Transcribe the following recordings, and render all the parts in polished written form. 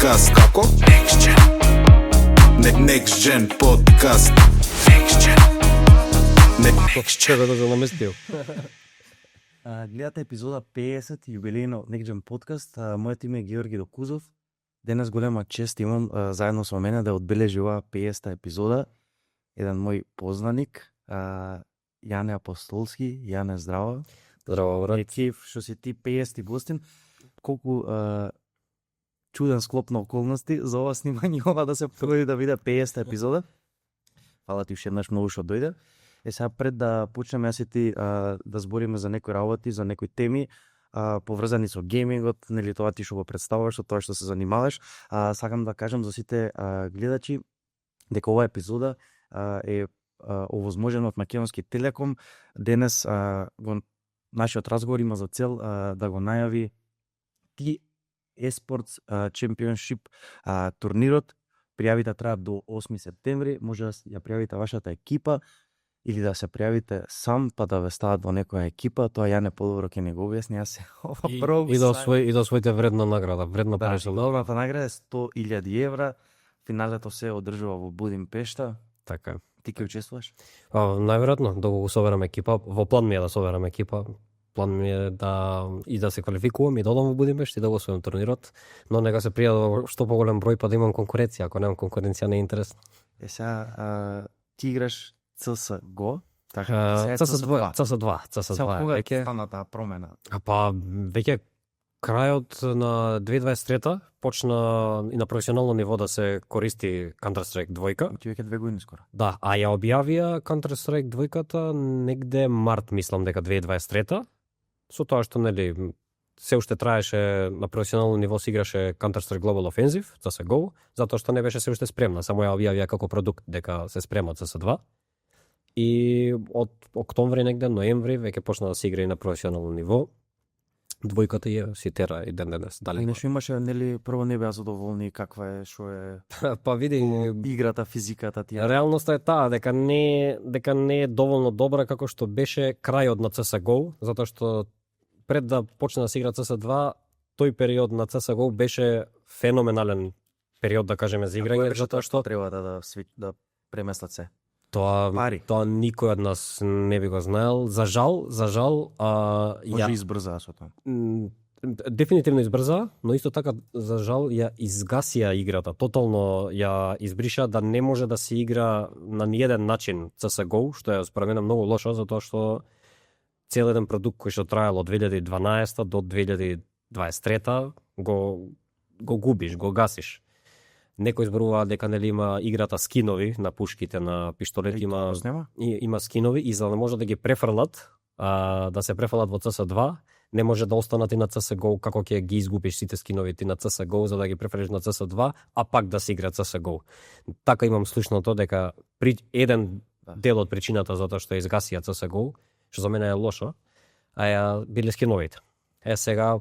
подкаст. Како? Next Gen. Next Gen подкаст. Next Gen. Next Gen. Го да наместил. Гледате епизода 50 јубилејно Next Gen подкаст. Мојот име е Георги Докузов. Денес голема чест имам заедно со мене да одбележи оваа 50-та епизода еден мој познаник, Јане Апостолски. Јане, здраво. Здраво, брат. Екив, што си ти 50-ти гостин. Колку чуден склоп на околности за ова снимање, ова да се погоди да биде 50-та епизода. Фала ти уште еднаш многу што дојде. Сега пред да почнеме јас и ти да збориме за некои работи, за некои теми поврзани со геймингот, нели тоа ти што го представуваш, со тоа што се занимаваш, сакам да кажам за сите гледачи дека оваа епизода е овозможена од Македонски Телеком. Денес нашиот разговор има за цел да го најави Ти Esports Championship турнирот. Пријавите траат до 8 септември, може да ја пријавите вашата екипа или да се пријавите сам па да ве стават во некоја екипа, тоа ја не подобро ќе не го објасни, јас се ова прво И да освоите вредна награда, вредна парична награда. Добрата награда е 100.000 евра. Финалето се одржува во Будимпешта. Така. Ти ќе учествуваш? Најверојатно да го соберам екипа. Во план ми е да соберам екипа. План ми е да се квалификувам и да одам во Будимпешта и да го освојам турнирот, но нека се пријави што поголем број па да имам конкуренција, ако немам конкуренција не е интересно. Сега ти играш CS:GO, така? CS2. Кога ќе стана таа промена? Па веќе крајот на 2023 почна и на професионално ниво да се користи Counter-Strike 2. Ти веќе 2 години скоро. Да, а ја објавија Counter-Strike 2 негде март, мислам дека 2023. Со тоа што нели се уште траеше на професионално ниво се играше Counter-Strike Global Offensive, CS:GO, затоа што не беше се уште спремна, само ја објавија како продукт дека се спрема CS2. И од октомври негде, ноември веќе почна да се игра и на професионално ниво. Двојката ја си тера и ден денес далеко. И нешто имаше, нели, прво не беа задоволни каква е, што е Па види, играта, физиката тие. реалноста е таа дека не е доволно добра како што беше крајот на CS:GO, затоа што пред да почне да се игра CS2, тој период на CS:GO беше феноменален период, да кажеме, за играње, затоа што треба да преместат се. Тоа никој од нас не би го знаел. За жал, може избрза со тоа. Дефинитивно избрза, но исто така за жал ја изгасија играта. Тотално ја избриша да не може да се игра на ниеден начин CS:GO, што е според мене многу лошо, затоа што цел еден продукт кој што траел од 2012 до 2023 го губиш, го гасиш. Некој зборува дека нели има играта скинови на пушките, на пиштолети, има скинови и за да може да ги префрлат, да се префрлат во CS2, не може да останат и на CS:GO како ќе ги изгубиш сите скиновите на CS:GO за да ги префрлиш на CS2, а пак да се игра CS:GO. Така имам слушното дека еден дел од причината за тоа што изгасија CS:GO, што за мене е лошо, биле скиновите. Сега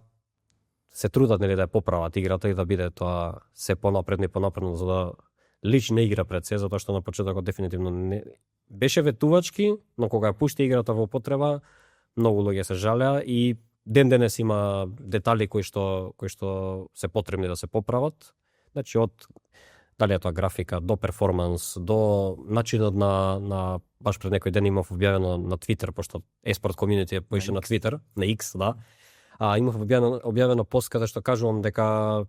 се трудат нели да ја поправат играта и да биде тоа се понапредно за да лична игра пред се, затоа што на почетокот дефинитивно не беше ветувачки, но кога ја пушти играта во употреба, многу луѓе се жалеа и ден денес има детали кои што се потребни да се поправат. Значи од дали е тоа графика до перформанс, до начинот на баш пред некој ден имав објавено на Twitter, пошто eSport community е поише на Twitter, на X, да. Имав објавено пост каде што кажувам дека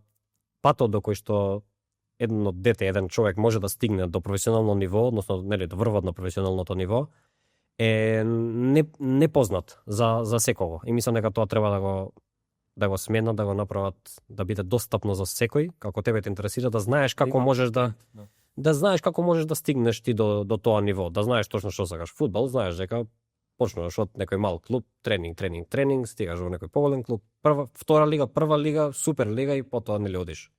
патот до кој што еден човек може да стигне до професионално ниво, односно нели да врват на професионалното ниво, е непознат за секого. И мислам дека тоа треба да го сменат, да го направат да биде достапно за секој, како тебе те интересира, да знаеш како можеш да знаеш како можеш да стигнеш ти до тоа ниво, да знаеш точно што сакаш. Фудбал знаеш дека почнуваш од некој мал клуб, тренинг, стигаш во некој поголем клуб, втора лига, прва лига, супер лига и потоа нели одиш.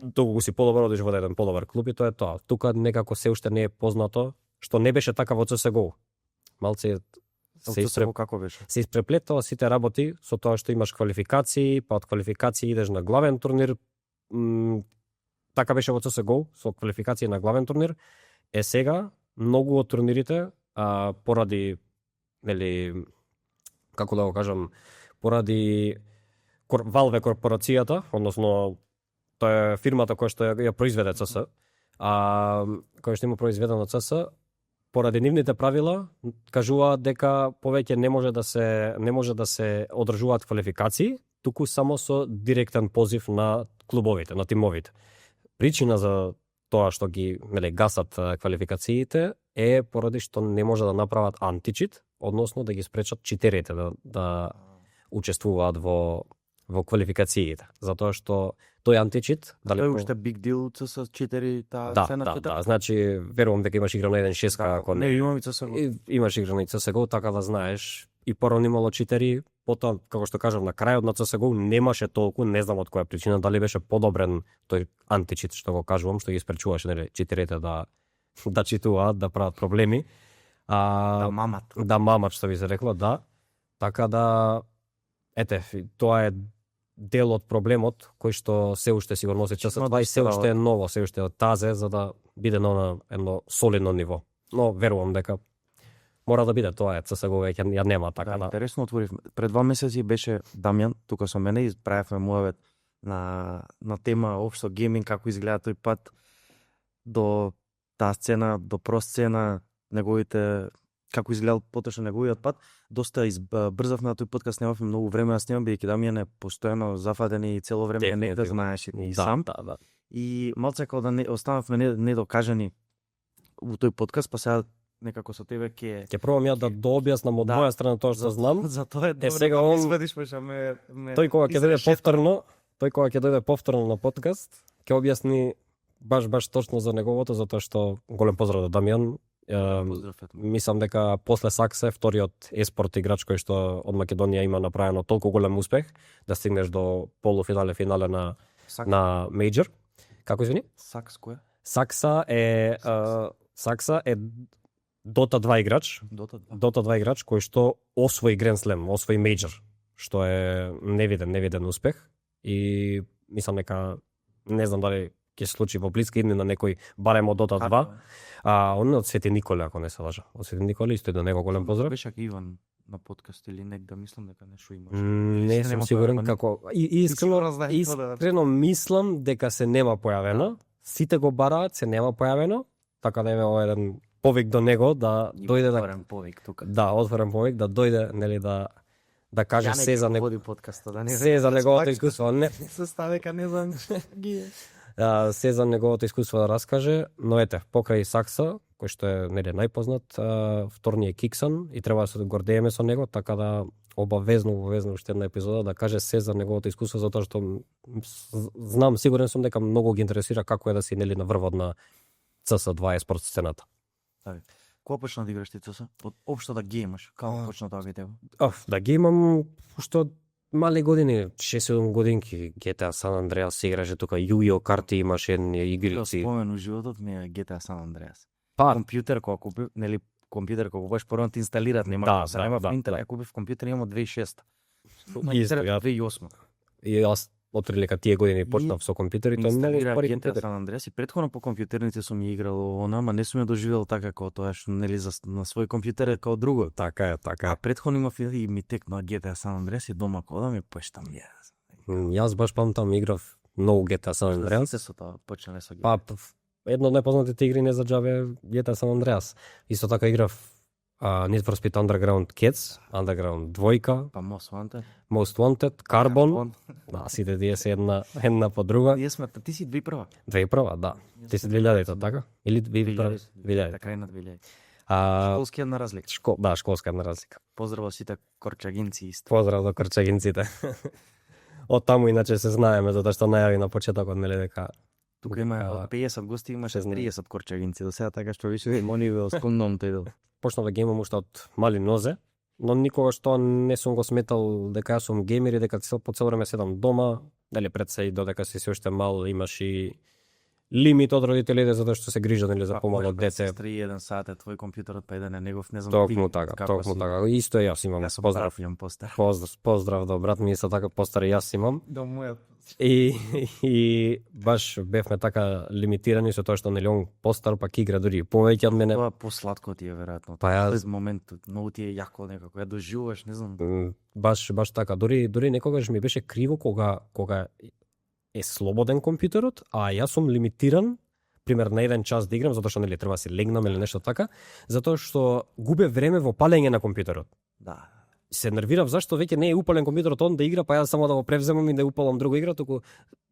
Доколку си подобар одиш во еден подобар клуб и тоа е тоа. Тука некако се уште не е познато, што не беше така во CS:GO. Малце како беше? Се испреплетува сите работи со тоа што имаш квалификации, па од квалификации идеш на главен турнир. Така беше во CS:GO, со квалификации на главен турнир. Сега многу од турнирите поради нели како да го кажам, поради Valve корпорацијата, односно Тоа е фирмата која што ја произведе ЦС. Која што има произведено ЦС, поради нивните правила кажуваат дека повеќе не може да се одржуваат квалификации, туку само со директен позив на клубовите, на тимовите. Причина за тоа што ги гасат квалификациите е поради што не може да направат античит, односно да ги спречат читерите да учествуваат во квалификациите, затоа што тој античит Тоа е уште big deal со 4 таа цена 4. Да, значи верувам дека имаш играно 1-6 ако не имам и CS:GO. Имаш играно и CS:GO, така да знаеш. И порано имало 4, потоа како што кажам на крајот на CS:GO немаше толку, не знам од која причина, дали беше подобрен тој античит што го кажувам, што ги спречуваше нели читерите да читуваат, да прават проблеми. Да мамат што ви се рекло, да. Така да ете, тоа е дел од проблемот кој што се уште си го носи CS2 и се уште е ново, се уште е тазе за да биде на едно солидно ниво. Но верувам дека мора да биде, тоа е CS:GO веќе ја нема така. Да, интересно отворивме. Пред 2 месеци беше Дамјан тука со мене и правевме муавет на тема општо гейминг, како изгледа тој пат до таа сцена, до про сцена, неговите како изгледал поточно неговиот пат. Доста брзавме на тој подкаст, немавме многу време да снимам, бидејќи Дамјан е постојано зафатен и цело време не да знаеш и сам. Да. И малце како да не останавме недокажани во тој подкаст, па сега некако со тебе ќе пробам ја да дообјаснам од моја страна тоа што знам. Затоа е добро сега да он извадиш, па ме тој кога ќе дојде повторно на подкаст, ќе објасни баш точно за неговото, затоа што голем поздрав до Дамјан. Мислам дека после Сакса е вториот еспорт играч кој што од Македонија има направено толку голем успех да стигнеш до полуфинале, финале на мејџор. Како извини? Сакса е Dota 2 играч. Dota 2 играч кој што освои Grand Slam, освои мејџор, што е невиден успех и мислам дека не знам дали ќе се случи во блиска иднина на некој барем од Dota 2. Он од Свети Николе, ако не се лажам. Од Свети Николе исто до него голем поздрав. Беше Иван на подкаст или негде, мислам дека нешто имаше. Не сум сигурен како искрено мислам дека се нема појавено. Сите го бараат, се нема појавено, така да има еден повик до него да дојде да отворен повик тука. Да, отворен повик да дојде, нели да каже се за него. Води подкаста, да не се за неговото искуство, не се ставека не знам ги. Се за неговото искуство да раскаже, но ете, покрај Сакса, кој што е нели најпознат, вторниот е Киксан и треба да се гордееме со него, така да обавезно уште една епизода да каже се за неговото искуство, затоа што знам, сигурен сум дека многу ги интересира како е да си нели на врвот на CS2 еспорт сцената. Кога почна да играш ти CS? Општо да геймаш, како почна тоа кај тебе? Да геймам уште од мали години, 6-7 годинки, GTA San Andreas се играше тука, Yu-Gi-Oh карти имаше едни игрици. Спомен у животот ми е GTA San Andreas. Па, компјутер кога купив, нели компјутер кога купиш прво ти инсталираат, нема нема интернет, купив компјутер имам од 2006. Исто, ја 2008. И јас отприлика тие години почнав со компјутерите, многу пари GTA San Andreas и претходно по компјутерните сум ја играл она, ама не сум ја доживел така како тоа што нели на свој компјутер е како друго. Така е. А претходно имав и ми текна GTA San Andreas и дома кога ми пуштам ја. Јас баш памтам играв многу GTA San Andreas. Се со тоа почнале со Па едно од најпознатите игри не за џабе GTA San Andreas. Исто така играв Need for Speed Underground Kids, Underground 2, па Most Wanted, Carbon. Да, сите тие се една по друга. Ние сме, ти си 2001. 2001, да. Ти си 2000-та, така? Или 2000? 2000. Крај на 2000. Школски една разлика. Да, школска една разлика. Поздрав сите корчагинци исто. Поздрав до корчагинците. Од таму иначе се знаеме, затоа што најави на почетокот, нели дека тука има 50 гости, имаше 30 корчагинци, до сега така што више мониве оскондом тој. Почнав да геймам уште од мали нозе, но никогаш тоа не сум го сметал дека јас сум геймер и дека по цело време седам дома, дали пред се и додека си се уште мал имаш и лимит од родителите затоа што се грижат нели за помало дете. 3-1 сат е твој компјутерот, па еден е негов, не знам. Токму така. Исто јас имам. Поздрав до брат ми, исто така постар јас имам. До мојот. И баш бевме така лимитирани со тоа што нели он постар пак игра дури повеќе од мене. Тоа посладко ти е веројатно. Па јас без моментот, многу ти е јако некако, ја доживуваш, не знам. Баш така, дури некогаш ми беше криво кога е слободен компјутерот, а јас сум лимитиран пример на 1 час да играм затоа што нели треба да си легнам или нешто така, затоа што губе време во палење на компјутерот. Да. Се нервирав зашто веќе не е упален компјутерот он да игра, па јас само да го превземам и да упалам друга игра, туку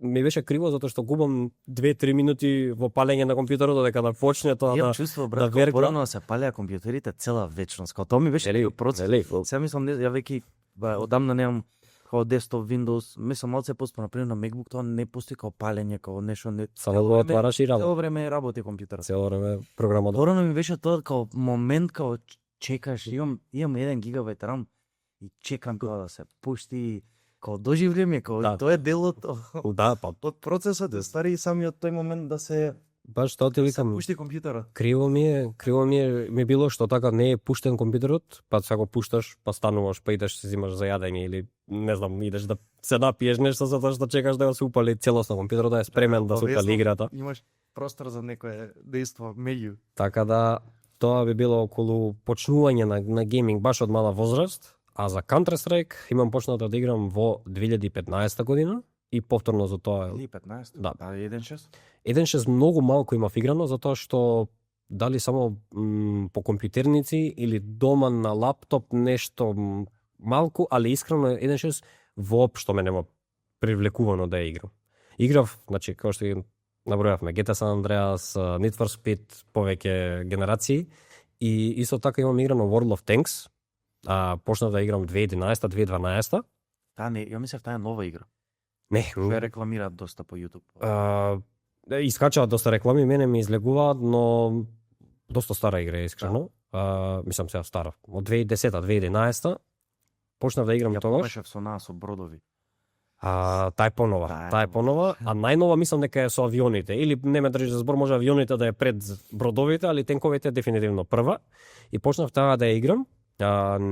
ми беше криво затоа што губам 2-3 минути во палење на компјутерот додека да почне тоа Имам да чувство, брат, веркла. порано да се палеа компјутерите цела вечност. Као тоа ми беше Нели, процес. нели, Сега мислам, ја веќе одамна немам као desktop Windows, мислам малце после на пример на MacBook тоа не постои као палење, као нешто не. само го отвараш и работа. Цело време работи компјутерот. Цело време програмот. Порано ми беше тоа као момент као чекаш, имам 1 гигабайт RAM и чекам тоа да се пушти, као доживле ми, као Да. тоа е дел од Да, па од процесот, стари самиот тој момент да се баш тоа ти се викам. пушти компјутерот. Криво ми е ми било што така не е пуштен компјутерот, па сега го пушташ, па стануваш, па идеш се взимаш за јадење или не знам, идеш да се напиеш нешто затоа што чекаш да го се упали целосно компјутерот да е спремен да се упали играта. Имаш простор за некое дејство меѓу. Така да тоа би било околу почнување на гейминг баш од мала возраст, а за Counter-Strike имам почнато да играм во 2015 година и повторно за тоа Или 15? Да. А 1.6? 1.6 многу малку имав играно затоа што дали само по компјутерници или дома на лаптоп нешто малку, али искрено 1.6 воопшто ме нема привлекувано да ја играм. Играв, значи, како што ги набројавме, GTA San Andreas, Need for Speed, повеќе генерации и исто така имам играно World of Tanks. Почнав да играм 2011-2012. Таа не, ја мислев таа е нова игра. Не, Што ја рекламираат доста по YouTube. искачаат доста реклами, мене ми излегуваат, но доста стара игра е искрено. Мислам сега стара. Од 2010-2011 почнав да играм Ја тогаш. помешав со нас со бродови. Таа е понова. Таа е понова, а најнова мислам дека е со авионите. Или не ме држи за збор, може авионите да е пред бродовите, али тенковите е дефинитивно прва. И почнав таа да ја играм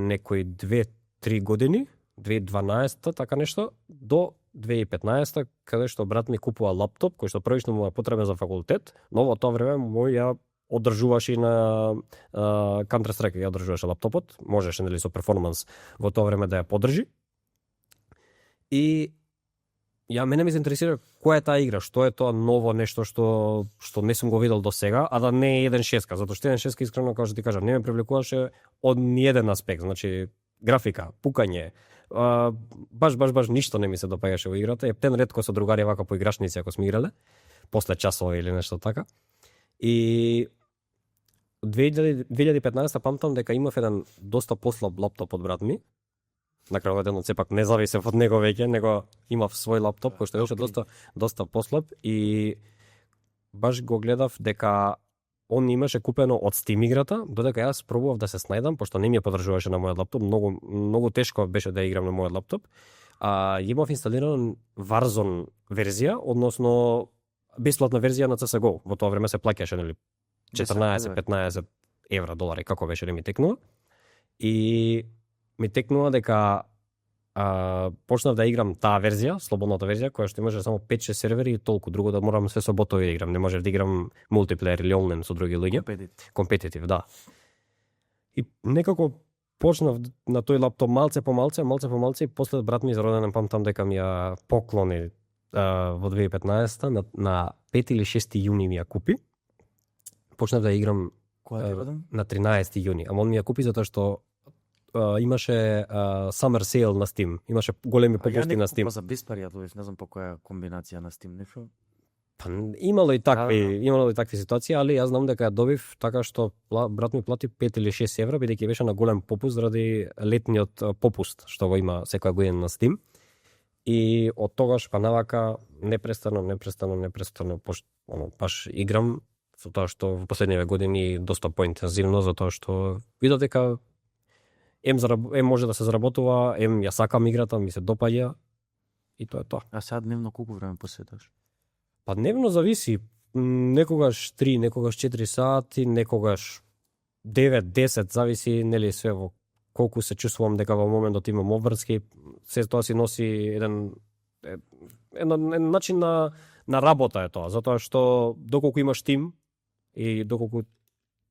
некои 2-3 години, 2012 така нешто, до 2015 каде што брат ми купува лаптоп кој што првично му е потребен за факултет, но во тоа време мој ја одржуваше и на Counter-Strike ја одржуваше лаптопот, можеше нели со перформанс во тоа време да ја поддржи. И мене ме заинтересира која е таа игра, што е тоа ново нешто што не сум го видел до сега, а да не е 1.6, затоа што 1.6 искрено како што ти кажам, не ме привлекуваше од ниеден аспект, значи графика, пукање, баш ништо не ми се допаѓаше во играта. Ептен ретко со другари вака по играшници ако сме играле, после часови или нешто така. И 2015 памтам дека имав еден доста послаб лаптоп од брат ми. На крајот еден сепак не зависев од него веќе, него имав свој лаптоп кој што беше доста послаб и баш го гледав дека он имаше купено од Steam играта, додека јас пробував да се снајдам, пошто не ми ја подржуваше на мојот лаптоп, многу тешко беше да играм на мојот лаптоп. Имав инсталиран Warzone верзија, односно бесплатна верзија на CS:GO. Во тоа време се плаќаше нели 14-15 евра, долари, како беше да ми текнува. И ми текнува дека почнав да играм таа верзија, слободната верзија, која што имаше само 5-6 сервери и толку, друго да морам све со ботови да играм, не можев да играм мултиплеер или онлайн со други луѓе. Компетитив, да. И некако почнав на тој лаптоп малце по малце и после брат ми за роденден памтам дека ми ја поклони во 2015 на 5 или 6 јуни ми ја купи. Почнав да играм на 13 јуни, ама он ми ја купи затоа што имаше Summer Sale на Steam. Имаше големи попусти на Steam. За без пари, не знам по која комбинација на Steam нешто. Па имало и такви ситуации, али јас знам дека ја добив така што брат ми плати 5 или 6 евра бидејќи беше на голем попуст заради летниот попуст што го има секоја година на Steam. И од тогаш па навака непрестано баш играм со тоа што во последниве години доста поинтензивно затоа што видов дека може да се заработува, ја сакам играта, ми се допаѓа и тоа е тоа. А сега дневно колку време посветаш? Па дневно зависи, некогаш 3, некогаш 4 сати, некогаш 9-10, зависи нели све во колку се чувствувам дека во моментот имам обврски, се тоа си носи еден начин на работа е тоа, затоа што доколку имаш тим и доколку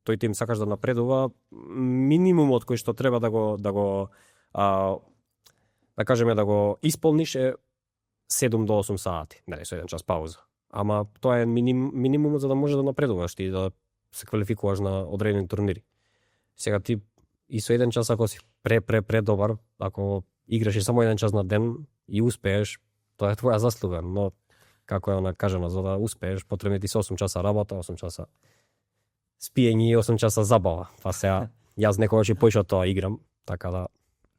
тој тим сакаш да напредува, минимумот кој што треба да кажеме да го исполниш е 7 до 8 сати, нели, со 1 час пауза. Ама тоа е минимум за да може да напредуваш и да се квалификуваш на одредени турнири. Сега ти и со 1 час ако си пре добар, ако играш и само 1 час на ден и успееш, тоа е твоја заслуга, но како е она кажано, за да успееш потребни ти се 8 часа работа, 8 часа спиење и 8 часа забава. Па сега јас некогаш и поише тоа играм, така да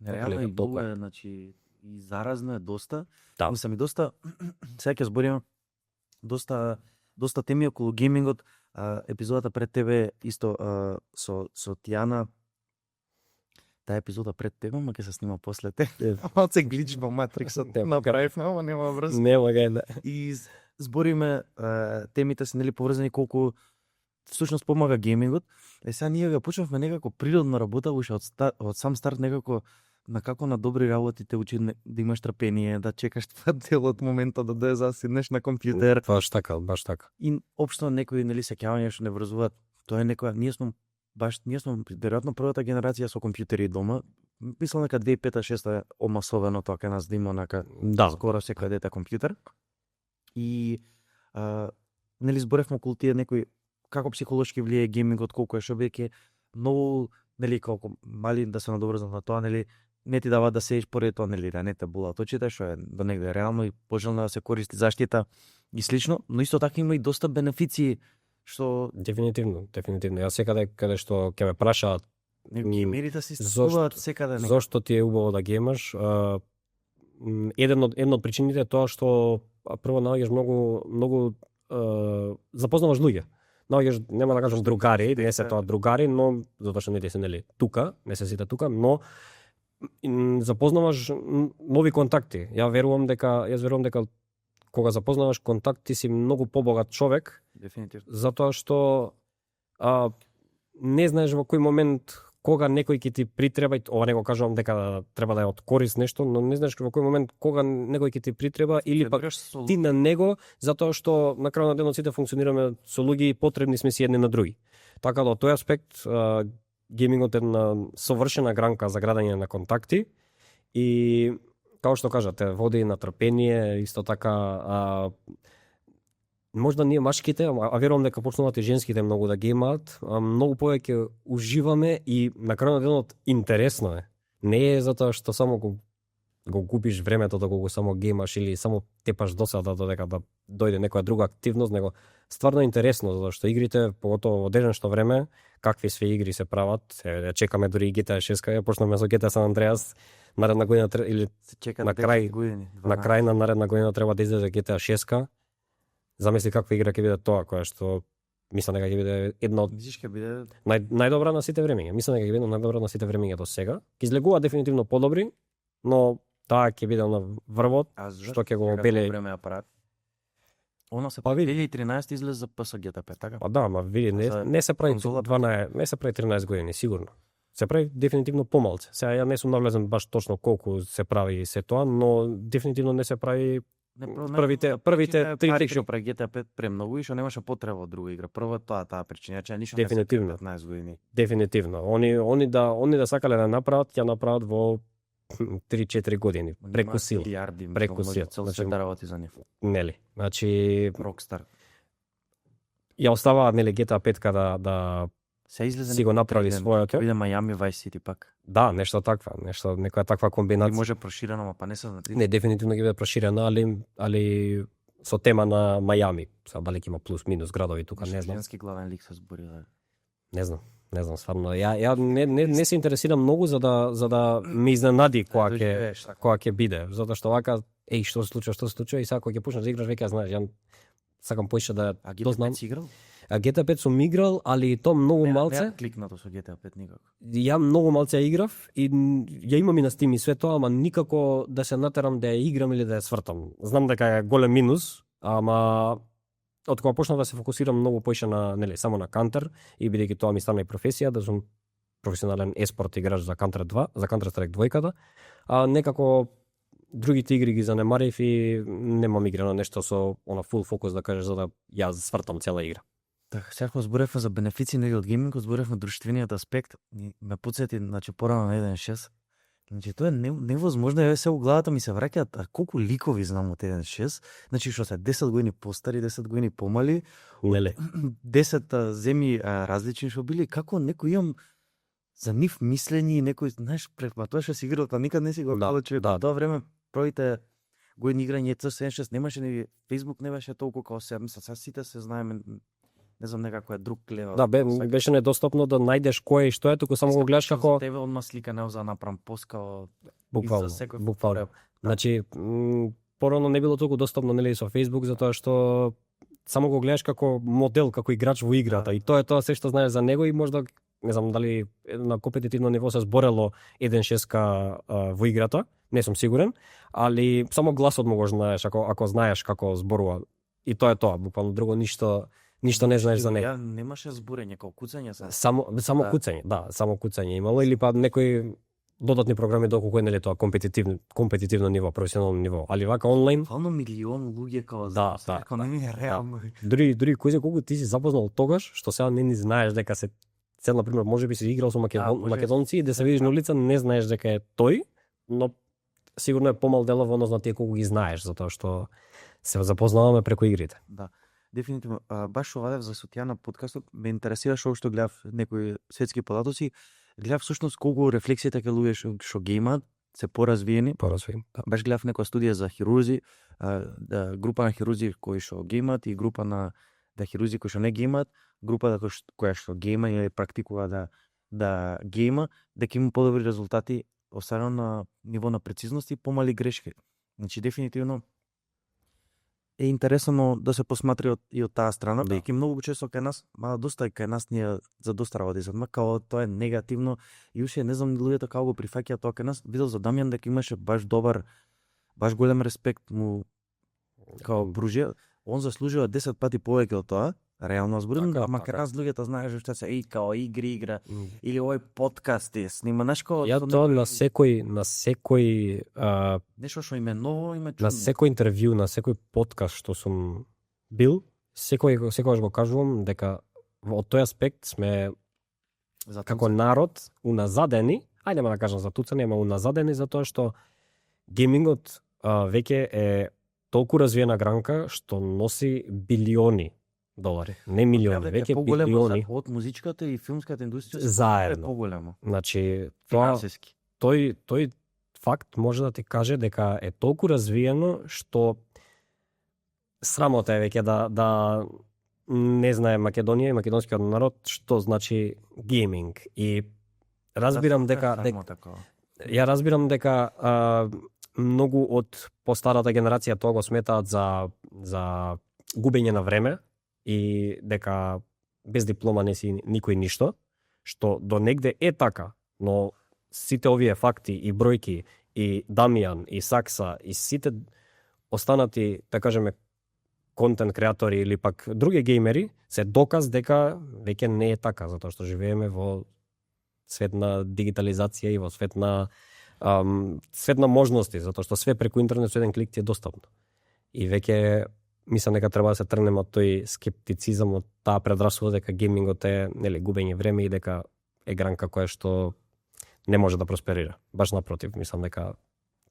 Реално и долго е, значи и заразно е доста. Да. Мислам и доста сега ќе збориме доста теми околу геймингот. Епизодата пред тебе исто со Тијана. Таа епизода пред тебе, ма ќе се снима после те. Малце глич во Матриксот направивме, ама нема врз. нема га. И збориме темите се нели поврзани колку всушност помага геймингот. Сега ние го почнавме некако природно работа, уште од сам старт некако на добри работи те учи да имаш трпение, да чекаш това дел од момента да заседнеш на компјутер. Баш така. И општо некои нели сеќавања што не врзуваат. Тоа е некоја ние сме веројатно првата генерација со компјутери дома. Мислам дека 2005-2006 омасовено тоа кај нас да има онака скоро секој дете компјутер. И нели зборевме околу тие некои како психолошки влијае геймингот, колку е шобеќе многу нели колку мали да се надоврзат на тоа, нели не ти дава да седиш поред тоа, нели да не те болат очите, што е до негде реално и пожелно да се користи заштита и слично, но исто така има и доста бенефиции што Дефинитивно. Јас секаде каде што ќе ме прашаат геймерите се истакуваат секаде некаде. зошто ти е убаво да геймаш, една од причините е тоа што прво наоѓаш многу запознаваш луѓе. Наоѓаш, нема да кажам другари, не се тоа другари, но затоа што не се нели тука, не се сите тука, но запознаваш нови контакти. Јас верувам дека кога запознаваш контакти си многу побогат човек. Дефинитивно. Затоа што не знаеш во кој момент кога некој ќе ти притреба, ова не го кажувам дека треба да е од корист нешто, но не знаеш во кој момент кога некој ќе ти притреба или пак ти на него, затоа што на крајот на денот сите функционираме со луѓе и потребни сме си едни на други. Така да од тој аспект геймингот е една совршена гранка за градење на контакти и како што кажате, води на трпение, исто така можда ние машките, а верувам дека почнуваат и женските многу да геймаат, многу повеќе уживаме и на крајот на денот интересно е. Не е затоа што само го губиш времето да го само геймаш или само тепаш досада додека да дојде некоја друга активност, него стварно е интересно, затоа што игрите, поготово во денешно време, какви све игри се прават, чекаме дури и GTA 6, почнавме со GTA San Andreas, наредна година или се чека на крај на наредна година треба да излезе GTA 6. Замисли каква игра ќе биде тоа, која што мислам дека ќе биде една од најдобра на сите времиња. Мислам дека ќе биде најдобра на сите времиња до сега. Ќе излегува дефинитивно подобри, но таа ќе биде на врвот, што ќе го обеле време апарат. Она се 2013 излезе за PS GTA 5, така? Па да, ма види, не се прави 12, не се прави 13 години, сигурно. Се прави дефинитивно помалце. Сега ја не сум навлезен баш точно колку се прави и се тоа, но дефинитивно не се прави првите 3 што прави GTA 5 премногу и што немаше потреба од друга игра. Прво таа причина, че ништо дефинитивно. Не се 15 години. Дефинитивно. Они да сакале да направат, ќе направат во 3-4 години, преку сил. Преку сил. Значи да работи за нив. Нели. Значи Rockstar. Ја оставаат нели GTA 5 да се излезе си го направи својото. Биде Miami Vice City пак. Да, нешто некоја таква комбинација. И може проширено, па не се Не, дефинитивно ќе биде проширена, али со тема на Мајами. Сега дали ќе има плюс минус градови тука, не знам. Женски главен лик се збори. Не знам стварно. Ја не се интересирам многу за да ме изненади кога ќе биде, затоа што вака што се случува и сега кога ќе почнеш да играш веќе знаеш, ја сакам поише да дознам. GTA 5 сум играл, али то многу малце. Не кликнато со GTA 5 никако. Ја многу малце ја играв и ја имам и на Steam и све тоа, ама никако да се натерам да ја играм или да ја свртам. Знам дека е голем минус, ама од кога почнав да се фокусирам многу поише на само на Counter и бидејќи тоа ми стана и професија, да сум професионален еспорт играч за Counter 2, за Counter Strike 2, а некако другите игри ги занемарив и немам играно нешто со фул фокус да кажеш за да ја свртам цела игра. Така, сега зборевме за бенефици од геймингот, зборевме друштвениот аспект, ме потсети, значи порано на 1.6, Значи тоа е невозможно, еве се у главата ми се враќаат, а колку ликови знам од 1.6, значи што се 10 години постари, 10 години помали, Неле. 10 земји различни што били, како некој имам за нив мислење и некој, знаеш, према тоа што си играл, па никад не си го Да, гледал човек. да. Тоа време првите години играње CS76 немаше ни Facebook, не беше толку како сега, мисля, сега сите се знаеме, не знам, некако е друг левел. Да, беше недостапно да најдеш кој и што е, туку само го гледаш како тебе одма слика не за направам поскао буквално, и за секој буквално. форел. Значи, порано не било толку достапно нели со Facebook затоа што само го гледаш како модел, како играч во играта Да. и тоа е тоа се што знаеш за него и можда не знам дали на компетитивно ниво се зборело 1.6 во играта, не сум сигурен, али само гласот му го знаеш ако знаеш како зборува. И тоа е тоа, буквално друго ништо не знаеш за него. Ја немаше зборење, како куцање се. Само Да. куцање, да, само куцање имало или па некои додатни програми доколку е нели тоа компетитивно ниво, професионално ниво, али вака онлайн Буквално милион луѓе како Да, да. како не ми е реално. дури кој знае колку ти си запознал тогаш, што сега не ни знаеш дека се цел на пример можеби си играл со може. македонци и да се видиш на улица не знаеш дека е тој, но сигурно е помал делов однос на тие колку ги знаеш затоа што се запознаваме преку игрите. Да. Дефинитивно, баш што вадев за сотија на подкастот, ме интересира што гледав некои светски податоци, гледав всушност колку рефлексиите кај луѓе што геймат се поразвиени. Поразвием. Да. Баш гледав некоја студија за хирурзи, група на хирурзи кои што геймат и група на хирурзи кои што не геймат, група која што гейма или практикува да гейма, дека има подобри резултати останано на ниво на прецизност и помали грешки. Значи дефинитивно е интересно да се посматри и од таа страна, Да. бидејќи многу често кај нас, доста кај нас ние за доста работи задма, као тоа е негативно и уште не знам луѓето како го прифаќаат тоа кај нас. Видел за Дамјан дека имаше баш добар, баш голем респект му као бружија, он заслужува 10 пати повеќе од тоа. Реално зборам, Така, ама кај така. нас луѓето знаеш што се као игри игра или овој подкаст е снима, знаеш као Ја со тоа некој- на секој нешто што им е ново, им е на чудно. секој интервју, на секој подкаст што сум бил, секогаш го кажувам дека од тој аспект сме Затоа како народ уназадени, ајде нема да кажам за туцани, ама уназадени затоа што геймингот веќе е толку развиена гранка што носи билиони долари, не милиони, дека е веќе поголемо билиони од музичката и филмската индустрија е заедно. поголемо. Значи, тоа Финансиски. тој факт може да ти каже дека е толку развиено што срамота е веќе да не знае Македонија и македонскиот народ што значи гейминг. И разбирам дека ја разбирам дека многу од постарата генерација тоа го сметаат за губење на време и дека без диплома не си никој ништо, што до негде е така, но сите овие факти и бројки и Дамјан и Сакса и сите останати, да кажеме, контент креатори или пак други геймери се доказ дека веќе не е така, затоа што живееме во свет на дигитализација и во свет на можности, затоа што све преку интернет со еден клик ти е достапно. И веќе мислам дека треба да се тргнеме од тој скептицизам, од таа предрасуда дека геймингот е нели губење време и дека е гранка која што не може да просперира. Баш напротив, мислам дека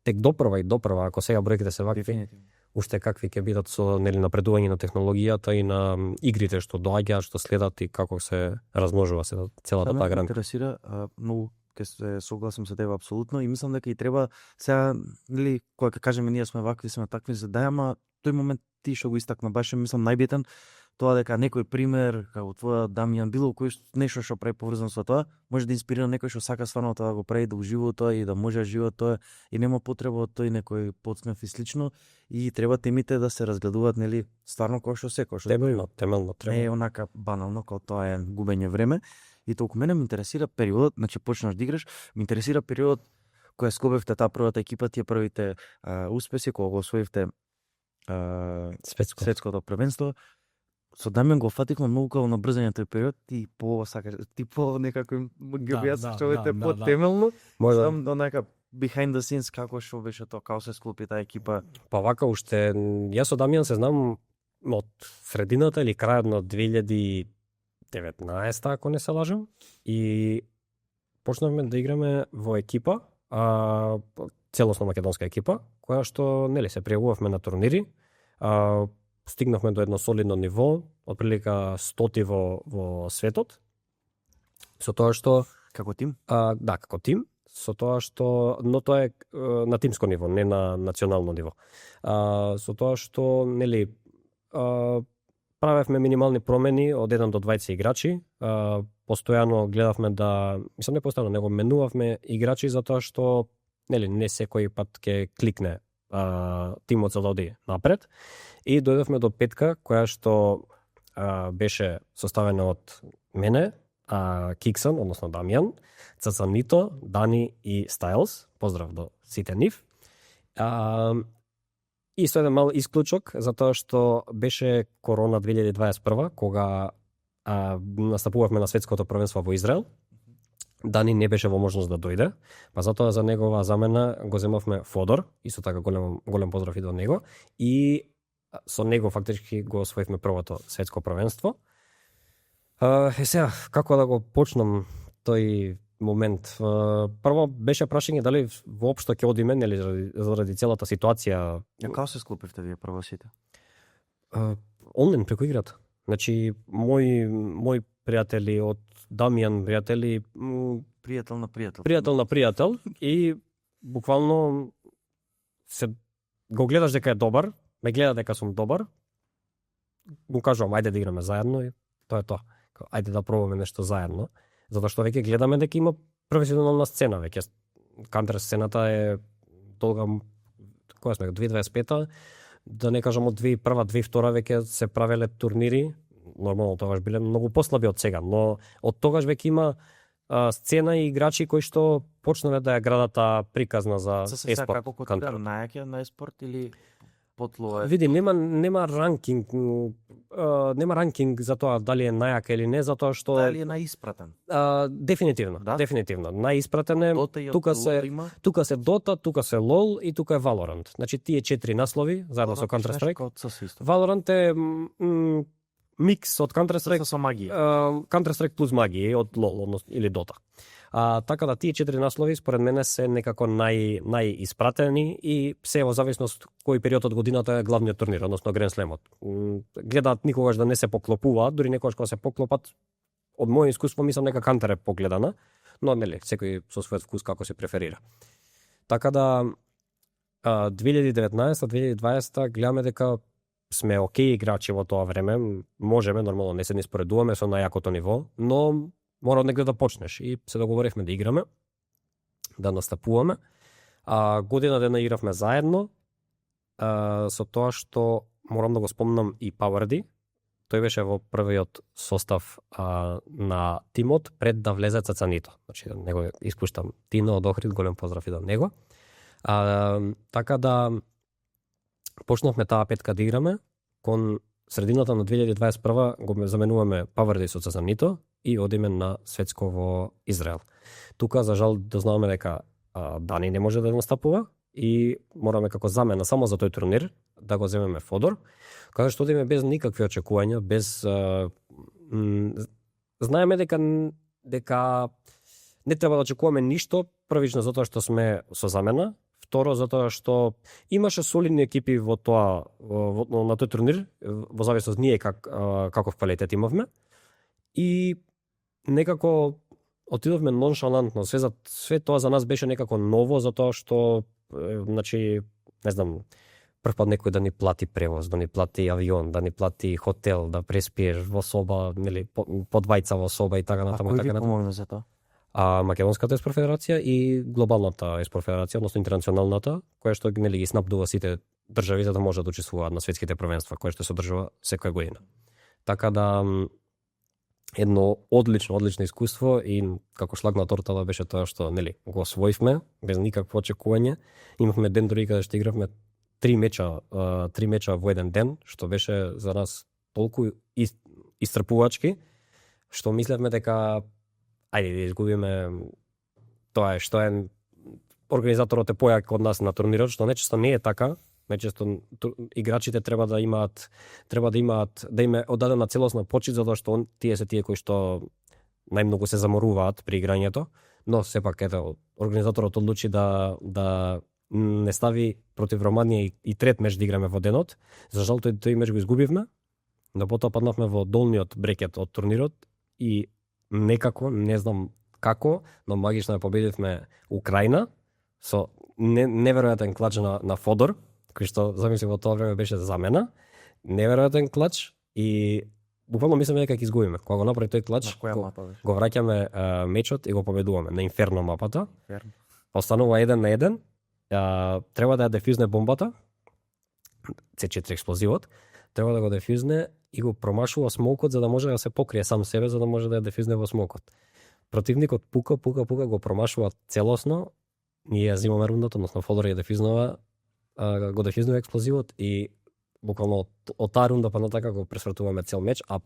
тек допрва и допрва, ако сега бројките се вакви, Дефинитивно. уште какви ќе бидат со нели напредување на технологијата и на игрите што доаѓаат, што следат и како се размножува се целата таа Ме гранка. интересира многу, ќе се согласам со тебе апсолутно и мислам дека и треба сега нели кога ќе кажеме ние сме вакви, сме такви за да, ама тој момент ти што го истакна баш е мислам најбитен тоа дека некој пример како твоја Дамјан било кој нешто што прави поврзано со тоа може да инспирира некој што сака стварно тоа да го прави да ужива тоа и да може да живее тоа и нема потреба од тој некој подсмев и слично и треба темите да се разгледуваат нели стварно како што секој што Темелно треба. не е онака банално како тоа е губење време и толку мене ме интересира периодот, значи почнаш да играш, ме интересира периодот која склопевте таа првата екипа, тие првите успеси кога го освоивте светското првенство. Со Дамјан го фативме многу како на брзање тој период и по сакаш, ти по некако ги објасниш по-темелно. Може да. Сам онака behind the scenes како што беше тоа, како се склопи таа екипа. Па вака уште јас со Дамјан се знам од средината или крајот на 2019 ако не се лажам и почнавме да играме во екипа целосно македонска екипа, која што нели се пријавувавме на турнири, стигнавме до едно солидно ниво, отприлика 100 во светот. Со тоа што Како тим? да, како тим, со тоа што, но тоа е на тимско ниво, не на национално ниво. Со тоа што нели правевме минимални промени од 1 до 20 играчи, постојано гледавме да, мислам не постојано, него менувавме играчи затоа што нели не секој пат ќе кликне тимот за да оди напред, и дојдовме до петка која што беше составена од мене, Киксон, односно Дамјан, Цацанито, Дани и Стайлс. Поздрав до сите нив. И со еден мал исклучок, затоа што беше корона 2021, кога настапувавме на светското првенство во Израел. Дани не беше во можност да дојде, па затоа за негова замена го земавме Фодор, исто така голем поздрав и до него, и со него фактички го освоивме првото светско првенство. Сега, како да го почнам тој момент? Прво беше прашање дали воопшто ќе одиме, нели заради целата ситуација. Како се склопивте вие прво сите? Онлайн преку играта. Значи, мои пријатели од Дамјан, пријатели, Пријател на пријател. Пријател на пријател, и буквално се го гледаш дека е добар, ме гледа дека сум добар, му кажувам ајде да играме заедно, и тоа е тоа. Ајде да пробаме нешто заедно, затоа што веќе гледаме дека има професионална сцена веќе. Кантер сцената е долга, која сме, 2025-та, да не кажам од 2001-та, 2002-та веќе се правеле турнири, нормално тогаш биле многу послаби од сега, но од тогаш веќе има сцена и играчи кои што почнале да ја градат приказна за еспорт. Како котира најаќе на еспорт или потло е? Види, нема ранкинг, нема ранкинг за тоа дали е најак или не, затоа што Дали е наиспратен? Дефинитивно, Да? дефинитивно. Наиспратен е. Дота и тука се LOL има? тука се Dota, тука се LoL и тука е Valorant. Значи тие 4 наслови заедно со Counter Strike. Valorant е микс од Counter Strike со магија. Counter Strike плюс магија од LoL или Dota. Така да тие 4 наслови според мене се некако најиспратени и се во зависност кој период од годината е главниот турнир, односно Grand Slam-от. Гледаат никогаш да не се поклопуваат, дури некогаш кога се поклопат, од моје искуство мислам дека Кантер е погледана, но нели секој со својот вкус како се преферира. Така да 2019-2020 гледаме дека сме окей играчи во тоа време, можеме, нормално не се ни споредуваме со најакото ниво, но мора од негде да почнеш, и се договоривме да играме, да настапуваме. Година дена игравме заедно, со тоа што морам да го спомнам и Паварди. Тој беше во првиот состав на тимот пред да влезе Цацанито. Значи, него испуштам Тино од Охрид, голем поздрав и до него. Така да почнавме таа петка да играме, кон средината на 2021 го заменуваме Паварди со Цацанито и одиме на светско во Израел. Тука, за жал, дознаваме дека Дани не може да настапува и мораме како замена само за тој турнир да го земеме Фодор, кога што одиме без никакви очекувања, без знаеме дека не треба да очекуваме ништо, првично затоа што сме со замена, второ затоа што имаше солидни екипи во тоа на тој турнир, во зависност ние каков квалитет имавме, и некако отидовме ноншалантно. Све тоа за нас беше некако ново, затоа што значи, не знам, првпат некој да ни плати превоз, да ни плати авион, да ни плати хотел, да преспиеш во соба, нели, по двајца во соба и така натаму. А кој ви помогна за тоа? Македонската еспорт федерација и глобалната еспорт федерација, односно интернационалната, која што нели ги снабдува сите држави за да можат да учествуваат на светските првенства, која што се одржува секоја година. Така да едно одлично искуство, и како шлаг на тортата беше тоа што нели го освоивме без никакво очекување. Имавме ден дори каде што игравме 3 меча во еден ден, што беше за нас толку истрпувачки, што мислевме дека ајде да изгубиме. Тоа е што е организаторот е појак од нас на турнирот, што нечесто не е така. Нечесто играчите треба да им е одадена целосна почит, затоа што тие се тие кои што најмногу се заморуваат при играњето. но сепак ето организаторот одлучи да не стави против Романија и трет меч да играме во денот. За жал тој меч го изгубивме, но потоа паднавме во долниот брекет од турнирот и некако, не знам како, но магично ја победивме Украина со неверојатен клач на Фодор, кој што замисли во тоа време беше замена. Неверојатен клач и буквално мислам дека ќе изгубиме. Кога го направи тој клач, На која мапа беше? го враќаме мечот и го победуваме на Инферно мапата. Верно. Останува 1-1. Треба да ја дефюзне бомбата. C4 експлозивот. Треба да го дефюзне и го промашува смокот за да може да се покрие сам себе, за да може да ја дефюзне во смокот. Противникот пука, го промашува целосно. Ние ја зимаме рундата, односно Фодор ја дефюзнува, го дефюзнува експлозивот и буквално од таа рунда па натака го пресвртуваме цел меч, а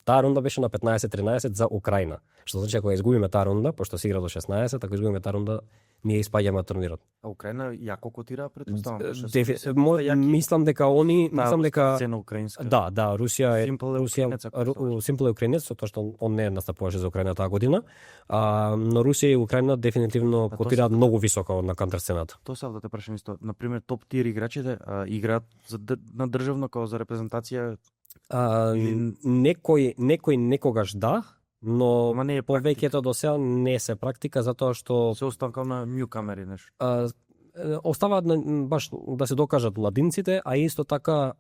таа рунда беше на 15-13 за Украина. Што значи ако ја изгубиме таа рунда, пошто се игра до 16, ако изгубиме таа рунда, ние испаѓаме турнирот. А Украина јако котира претпоставам. Мислам дека они, мислам дека цена украинска. да, Русија е Simple Украинец, тоа што он не настапуваше за Украина таа година, но Русија и Украина дефинитивно котираат многу високо на кантар сцената. Тоа сакам да те прашам исто. На пример, топ тир играчите играат на државно како за репрезентација. Некој некогаш да, но Ама не е повеќето до сега не се практика затоа што се останка на нјукамери нешто. оставаат баш да се докажат младинците, а исто така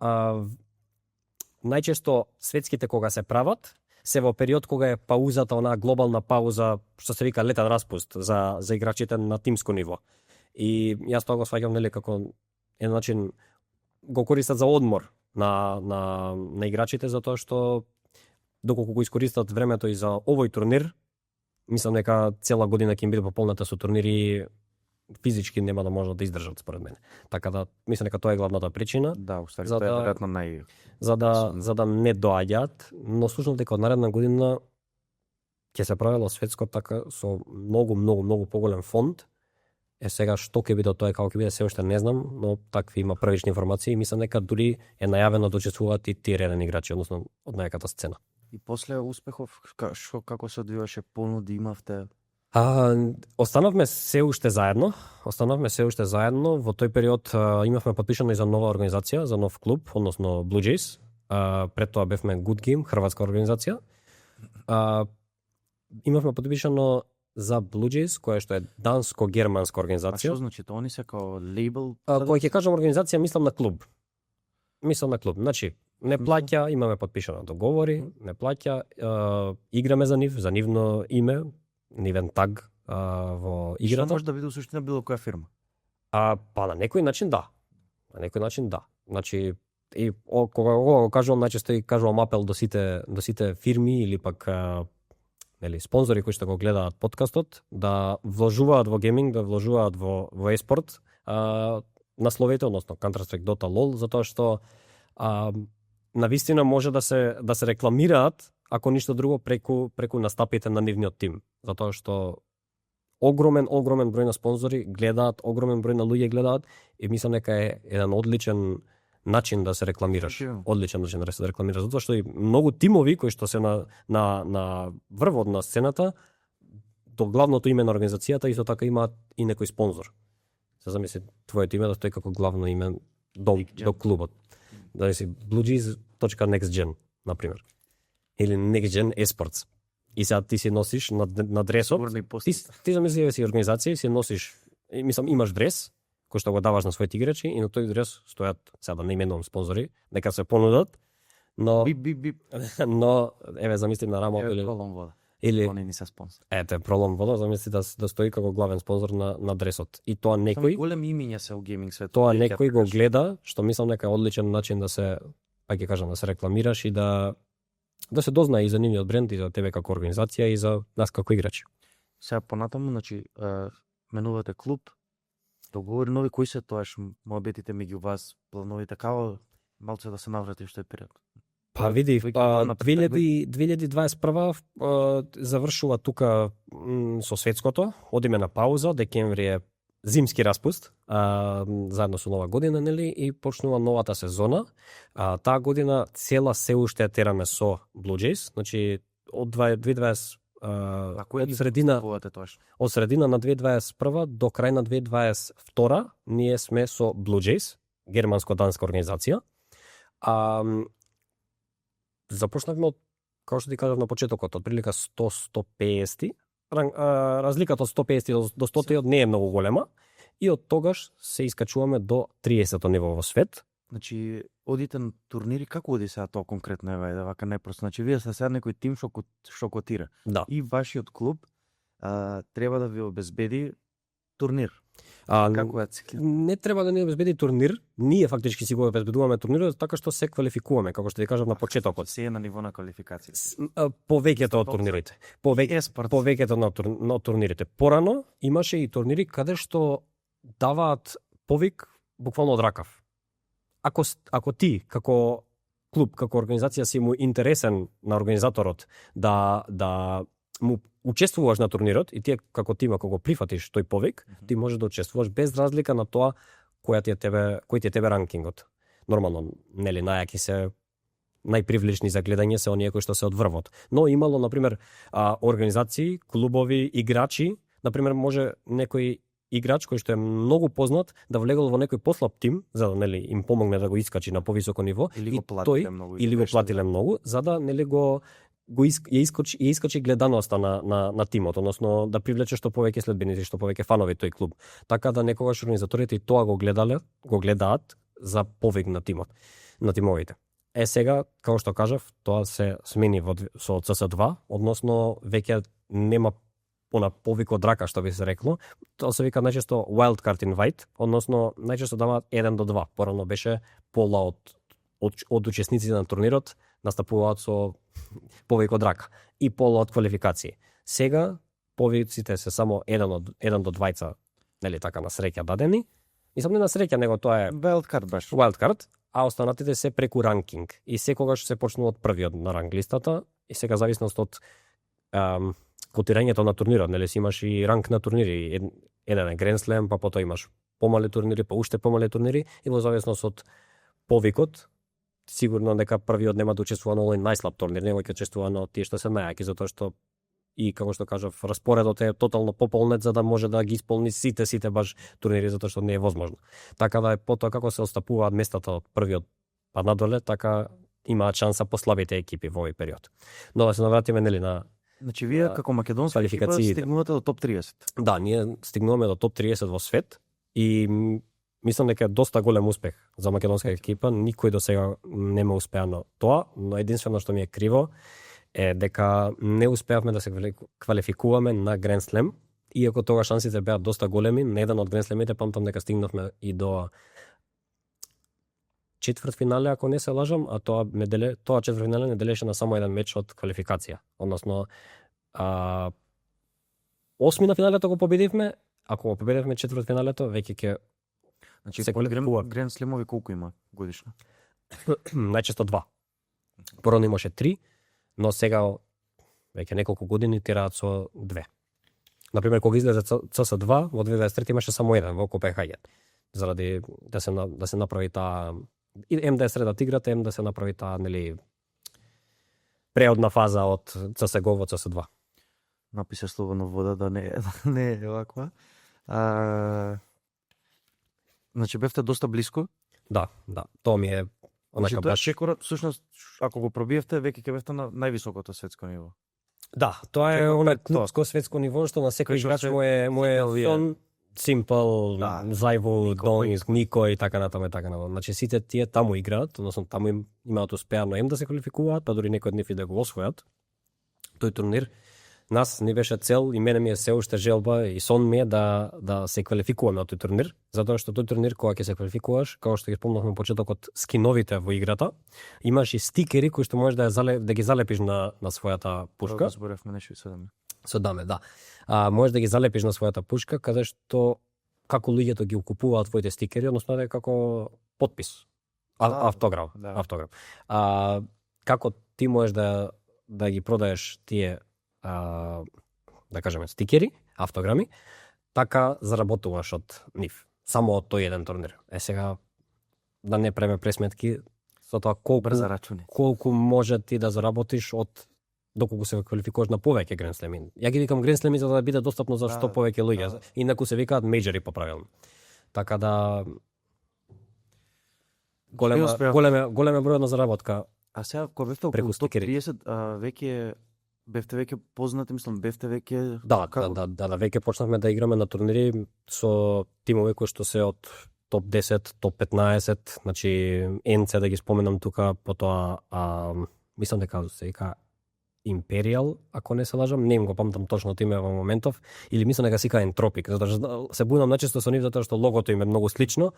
најчесто светските кога се прават се во период кога е паузата, онаа глобална пауза, што се вика летен распуст за играчите на тимско ниво. И јас тоа го сваќам нели како еден начин го користат за одмор на играчите, затоа што доколку го искористат времето и за овој турнир, мислам дека цела година ќе им биде пополната со турнири, физички нема да можат да издржат според мене. Така да мислам дека тоа е главната причина. Да, уствари За тоа е да- веројатно за да не доаѓаат, но слушнав дека од наредна година ќе се правело светско така со многу поголем фонд. Сега што ќе биде тоа и како ќе биде се уште не знам, но такви има првични информации и мислам дека дури е најавено да учествуваат и тие редени играчи, односно од најаката сцена. И после успехов како се одвиваше понуди имавте? Останавме се уште заедно. Во тој период имавме подпишано и за нова организација, за нов клуб, односно Blue Jays. Пред тоа бевме Good Game, хрватска организација. Имавме подпишано за Blue Jays, која што е данско-германска А организација. што значи тоа? Они се како лейбл? Кога ќе кажам организација, мислам на клуб. Значи, не плаќа, имаме подпишано договори, не плаќа, играме за нивно име, нивен таг во Играта играта. може да биде суштина било која фирма. Па на некој начин да. Значи, и кога го кажувам, најчесто и кажувам апел до сите фирми или пак нели спонзори кои што го гледаат подкастот да вложуваат во гейминг, да вложуваат во еспорт, насловите, односно Counter-Strike, Dota, LoL, затоа што навистина може да се рекламираат, ако ништо друго преку настапите на нивниот тим, затоа што огромен број на спонзори гледаат, огромен број на луѓе гледаат и мислам дека е еден одличен начин да се рекламираш. Дефинитивно. Одличен начин да се рекламираш, затоа што и многу тимови кои што се на врвот на сцената, до главното име на организацијата исто така имаат и некој спонзор. Се замисли твоето име да стои како главно име до клубот. Да си bluejays.nextgen, например. Или NextGen Esports. И сега ти си носиш на дресот. Ти замисли си организација и си носиш, мислам имаш дрес кој што го даваш на своите играчи и на тој дрес стојат, сега да не именувам спонзори, дека се понудат, но но еве замисли на рамо или Они не се спонзор. ете Пролом вода, замисли да стои како главен спонзор на дресот. И тоа некој голем имиња се у гейминг светот. тоа некој го гледа, што мислам дека е одличен начин да се, па ќе кажам, да се рекламираш и да се дознае и за нивниот бренд и за тебе како организација и за нас како играчи. Сега понатаму, значи, менувате клуб, договори нови, кои се тоаш моабетите меѓу вас, плановите, како малце да се наврати што е период? Па види, на 2021 завршува тука со светското, одиме на пауза, декември е зимски распуст, заедно со нова година, нели, и почнува новата сезона. Таа година цела се уште тераме со Blue Jays, значи од 2021 од средина од средина на 2021 до крај на 2022 ние сме со Blue Jays, германско-данска организација. Започнавме од, како што ти кажав на почетокот, од прилика 100-150. Разликата од 150 до 100 не е многу голема и од тогаш се искачуваме до 30-то ниво во свет. Значи, одите на турнири, како оди сега тоа конкретно, еве, вака најпросто. Значи, вие сте сега некој тим што котира. Да. И вашиот клуб треба да ви обезбеди турнир. Како е циклот? Не треба да ни обезбеди турнир, ние фактички си го обезбедуваме турнирот така што се квалификуваме, како што ви кажав на почетокот. Се е на ниво на квалификација. Повеќето од турнирите. Повеќето на турнирите. Порано имаше и турнири каде што даваат повик буквално од ракав. Ако ти како клуб, како организација си му интересен на организаторот да му учествуваш на турнирот и тие како тим ако го прифатиш тој повик, ти можеш да учествуваш без разлика на тоа кој ти е тебе ранкингот. Нормално, нели, најаки се најпривлечни за гледање се оние кои што се од врвот. Но имало на пример организации, клубови, играчи, на пример може некој играч кој што е многу познат да влегол во некој послаб тим за да нели им помогне да го искачи на повисоко ниво или го платиле многу, или го платиле многу за да нели искачи гледаноста на тимот, односно да привлече што повеќе следбеници, што повеќе фанови тој клуб. Така да некогаш организаторите и тоа го гледаат за повик на тимот, на тимовите. Сега, како што кажав, тоа се смени со CS2, односно веќе нема она повик од рака, што би се рекло. Тоа се вика најчесто wild card invite, односно најчесто даваат 1 до 2. Порано беше пола од учесниците на турнирот настапуваат со повик од рака и пола од квалификации. Сега повиците се само 1 до 2, нели така на среќа дадени. И сам не на среќа, него тоа е wild card баш. Wild card, а останатите се преку ранкинг. И секогаш се почнува од првиот на ранг листата и сега зависност од котирањето на турнирот, нели си имаш и ранг на турнири, еден е Grand Slam, па потоа имаш помали турнири, па уште помали турнири и во зависност од повикот, сигурно дека првиот нема да учествува на овој најслаб турнир, него ќе учествува на тие што се најаки, затоа што и како што кажав, распоредот е тотално пополнет за да може да ги исполни сите баш турнири, затоа што не е возможно. Така да е потоа како се отстапуваат местата од првиот па надоле, така имаат шанса послабите екипи во овој период. Но да се навратиме нели на Значи вие како македонска екипа стигнувате до топ 30. Да, ние стигнуваме до топ 30 во свет и мислам дека е доста голем успех за македонска екипа. Никој до сега не ме успеа на тоа, но единствено што ми е криво е дека не успеавме да се квалификуваме на Grand Slam, иако тога шансите беа доста големи. На еден од Grand Slam-ите памтам дека стигнавме и до четвртфинале, ако не се лажам, а тоа четвртфинале не делеше на само еден меч од квалификација. Односно, осми на финалето го победивме, ако го победивме четвртфиналето, веќе ќе Значи, Grand Slam-ови колку има годишно? Најчесто 2. Порано имаше 3, но сега веќе неколку години тираат со 2. Например, кога излезе CS2 во 2023 имаше само еден во Копенхаген. Заради да се направи таа да е средат играта, да се направи таа нели преодна фаза од CSGO во CS2. Напише слободно вода да не е ваква. Значи бевте доста блиско? Да. Тоа ми е онака баш. Чекора, всушност, ако го пробиевте, веќе ќе бевте на највисокото светско ниво. Да, тоа е она клубско светско ниво што на секој играч му е сон, Simple, Зајво, Донис, Нико и така натаму. Значи сите тие таму играат, односно таму имаат успеано да се квалификуваат, па дури некои од нив и да го освојат тој турнир. Нас не беше цел и мене ми е се уште желба и сон ми е да се квалификуваме од тој турнир, затоа што тој турнир кога ќе се квалификуваш, како што ги спомнавме почетокот, скиновите во играта, имаш и стикери кои што можеш да ги залепиш на својата пушка. Зборевме нешто и Содаме, да. Можеш да ги залепиш на својата пушка, каде што како луѓето ги укупуваат твоите стикери, односно да е како потпис. Автограф. Како ти можеш да ги продаеш тие да кажеме стикери, автограми, така заработуваш од нив. Само од тој еден турнир. Сега да не преме пресметки со тоа колку може ти да заработиш од доколку се квалификуваш на повеќе Grand Slam. Ја ги викам Grand Slam за да биде достапно за што повеќе луѓе. Инаку се викаат мејџори поправилно. Така да голема бројна на заработка. А сега кога бевте околу преку стикери. 130, веќе бевте веќе познати, мислам, бевте веќе Да, веќе почнавме да играме на турнири со тимови кои што се од топ 10, топ 15, значи НЦ да ги споменам тука, потоа мислам дека се вика Imperial, ако не се лажам, не им го памтам точно име во моментов, или мислам дека се вика Entropic, затоа што се бујам начесто со нив затоа што логото им е многу слично,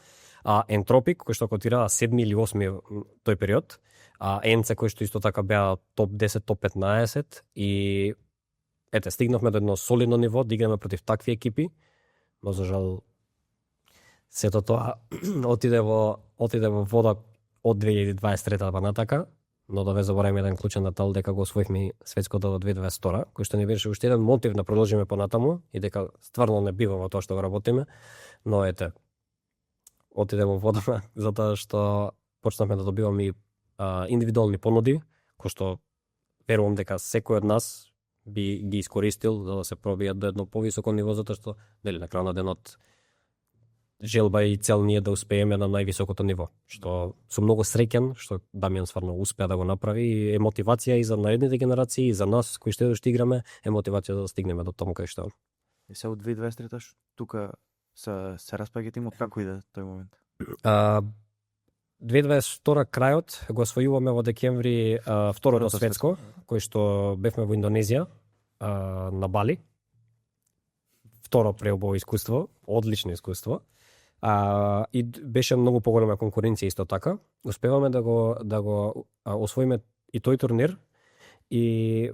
а Entropic кој што котираа 7 или 8 тој период, а НЦ кој што исто така беа топ 10, топ 15 и ете стигнавме до едно солидно ниво да играме против такви екипи, но за жал сето тоа отиде во вода од 2023 па натака, но да ве забораваме еден клучен детал дека го освоивме светското во 2022, кој што ни беше уште еден мотив да продолжиме понатаму и дека стварно не бива во тоа што го работиме, но ете отиде во водата затоа што почнавме да добиваме индивидуални понуди, кои што верувам дека секој од нас би ги искористил за да се пробијат до едно повисоко ниво, затоа што нели на крајот на денот желба и цел ние да успееме на највисокото ниво, што сум многу среќен што Дамјан стварно успеа да го направи и е мотивација и за наредните генерации и за нас кои што играме, е мотивација да стигнеме до таму кај што. И се од 2023 тука се распаѓа тимот, како иде тој момент? 2022 крајот го освојуваме во декември второто светско, кој што бевме во Индонезија, на Бали. Второ преубаво искуство, одлично искуство. И беше многу поголема конкуренција исто така. Успеваме да го освоиме и тој турнир и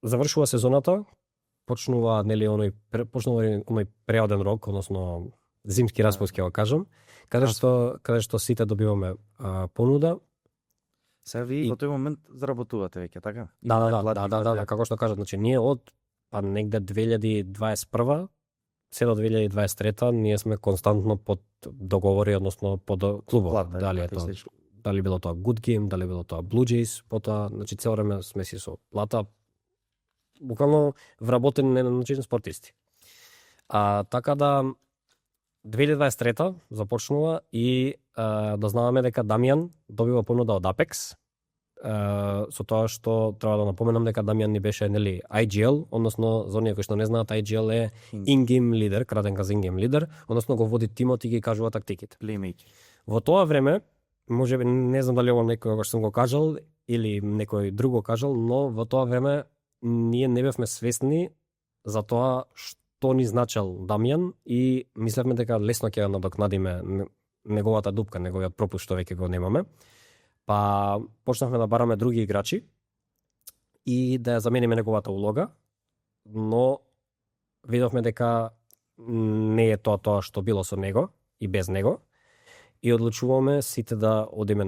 завршува сезоната, почнува оној преоден рок, односно зимски распуст ќе го кажам, каде што сите добиваме понуда. Сега ви во тој момент заработувате веќе, така? Да, како што кажат, значи ние од негде 2021 се до 2023 ние сме константно под договори, односно под клубот. Дали било тоа Good Game, дали било тоа Blue Jays, потоа, значи цело време сме си со плата, буквално вработени на начин спортисти. Така да 2023 започнува и да знаме дека Дамјан добива понуда од Apex, со тоа што треба да напоменам дека Дамјан ни беше нели IGL, односно за оние кои што не знаат, IGL е in-game лидер, кратенка за in-game лидер, односно го води тимот и ги кажува тактиките. Playmaker. Во тоа време, можеби не знам дали ово некој што сум го кажал или некој друг го кажал, но во тоа време ние не бевме свесни за тоа што ни значел Дамјан и мислевме дека лесно ќе надокнадиме неговата дупка, неговиот пропуст што веќе го немаме. Па почнавме да бараме други играчи и да ја замениме неговата улога, но видовме дека не е тоа што било со него и без него и одлучуваме сите да одиме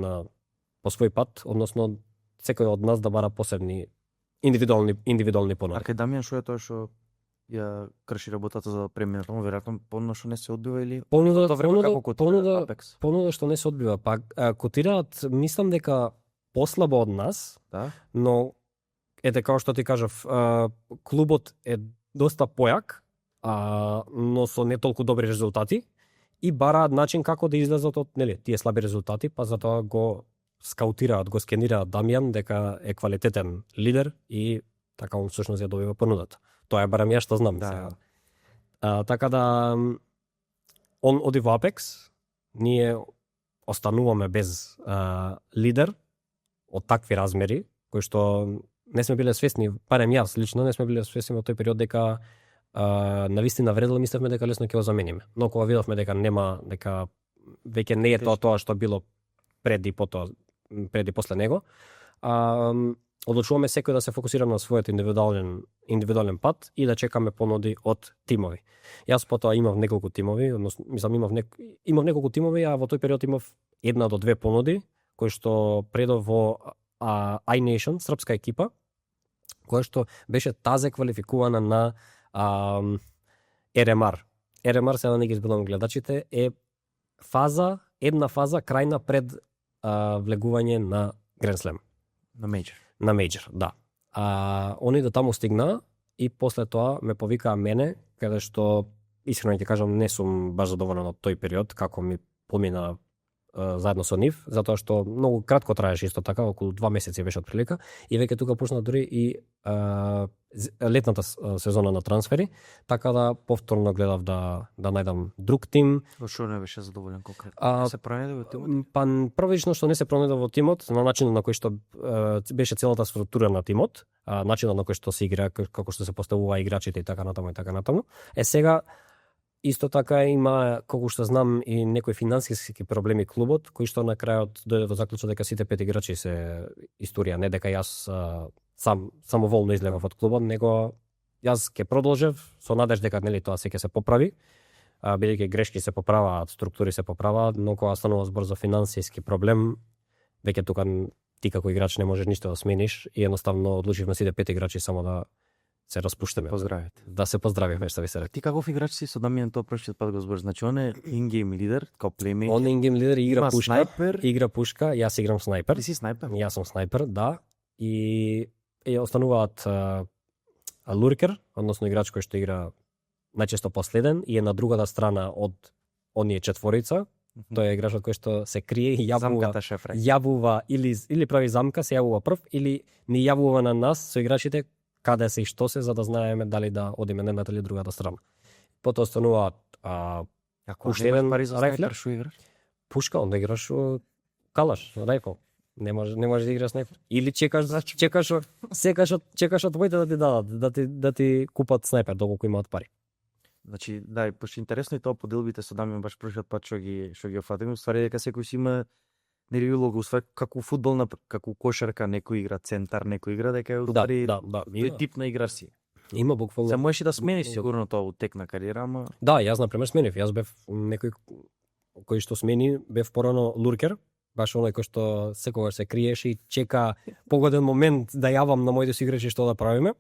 по свој пат, односно секој од нас да бара посебни индивидуални понуди. А кај Дамјан што е тоа што ја крши работата за да премине таму, веројатно понуда што не се одбива или понуда што не се одбива, па котираат мислам дека послабо од нас, да, но ете како што ти кажав, клубот е доста појак, но со не толку добри резултати и бараат начин како да излезат од тие слаби резултати, па затоа го скаутираат, го скенираат Дамјан дека е квалитетен лидер и така он всушност ја добива понудата. Тоа е барам ја што знам. Да. Така да он оди во Apex, ние остануваме без лидер од такви размери, кои што не сме биле свесни, барем јас лично не сме биле свесни во тој период дека навистина вредел, мислевме дека лесно ќе го замениме. Но кога видовме дека нема, дека веќе не е тоа што било пред и после него, одлучуваме секој да се фокусира на својот индивидуален пат и да чекаме понуди од тимови. Јас потоа имав неколку тимови, односно мислам имав неколку тимови, а во тој период имав 1 до 2 понуди кои што предов во iNation, српска екипа, која што беше тазе квалификувана на RMR. RMR, сега не ги избилам гледачите, е една фаза крајна пред влегување на Grand Slam. На мејџор. На мејџор, да. Они до таму стигна и после тоа ме повикаа мене, каде што искрено ќе кажам не сум баш задоволен од тој период како ми помина заедно со нив, затоа што многу кратко траеше исто така, околу 2 месеци беше отприлика и веќе тука почна дури и летната сезона на трансфери, така да повторно гледав да најдам друг тим. Што не беше задоволен конкретно? Се пронајде во тимот? Па првично што не се пронајде во тимот, на начинот на кој што беше целата структура на тимот, начинот на кој што се игра, како што се поставува играчите и така натаму и така натаму. Сега исто така има, колку што знам, и некои финансиски проблеми клубот, кои што на крајот дојде до заклучок дека сите 5 играчи се историја, не дека јас самоволно излегав од клубот, него јас ќе продолжев со надеж дека нели тоа се ќе се поправи, бидејќи грешки се поправаат, структури се поправаат, но кога станува збор за финансиски проблем, веќе тука ти како играч не можеш ништо да смениш и едноставно одлучивме сите 5 играчи само да се распуштаме. Поздравете. Да се поздравиме, што ви се рекли. Ти каков играч си со Дамјан тоа првиот пат го збор? Значи он е ингейм лидер, као плеймейкер. Он ингейм лидер игра пушка. Снайпер. Игра пушка, јас играм снайпер. Ти си снайпер? Јас сум снайпер, да. И остануваат луркер, односно играч кој што игра најчесто последен и е на другата страна од оние четворица. Тој е играчот кој што се крие и јавува или прави замка, се јавува прв, или ни јавува на нас со играчите каде се и што се, за да знаеме дали да одиме на едната или другата страна. Потоа остануваат уште еден рајфлер. Шо играш? Пушка, онда играш калаш, рајфл. Не може да играш снайпер. Или чекаш од твоите да ти дадат, да ти купат снайпер доколку имаат пари. Значи, да, и пошто интересно и тоа поделбите со Дамјан баш првиот пат што ги офатиме, ствари дека секој си има нели улога, усвари како фудбална, како кошарка, некој игра центар, некој игра, дека е уствари тој тип на играч си. Има буквално. Се можеш и да смениш сигурно тоа во тек на кариера, ама да, јас на пример сменив. Јас бев некој кој што смени, бев порано луркер, баш оној кој што секогаш се криеше и чека погоден момент да јавам на моите играчи што да правиме,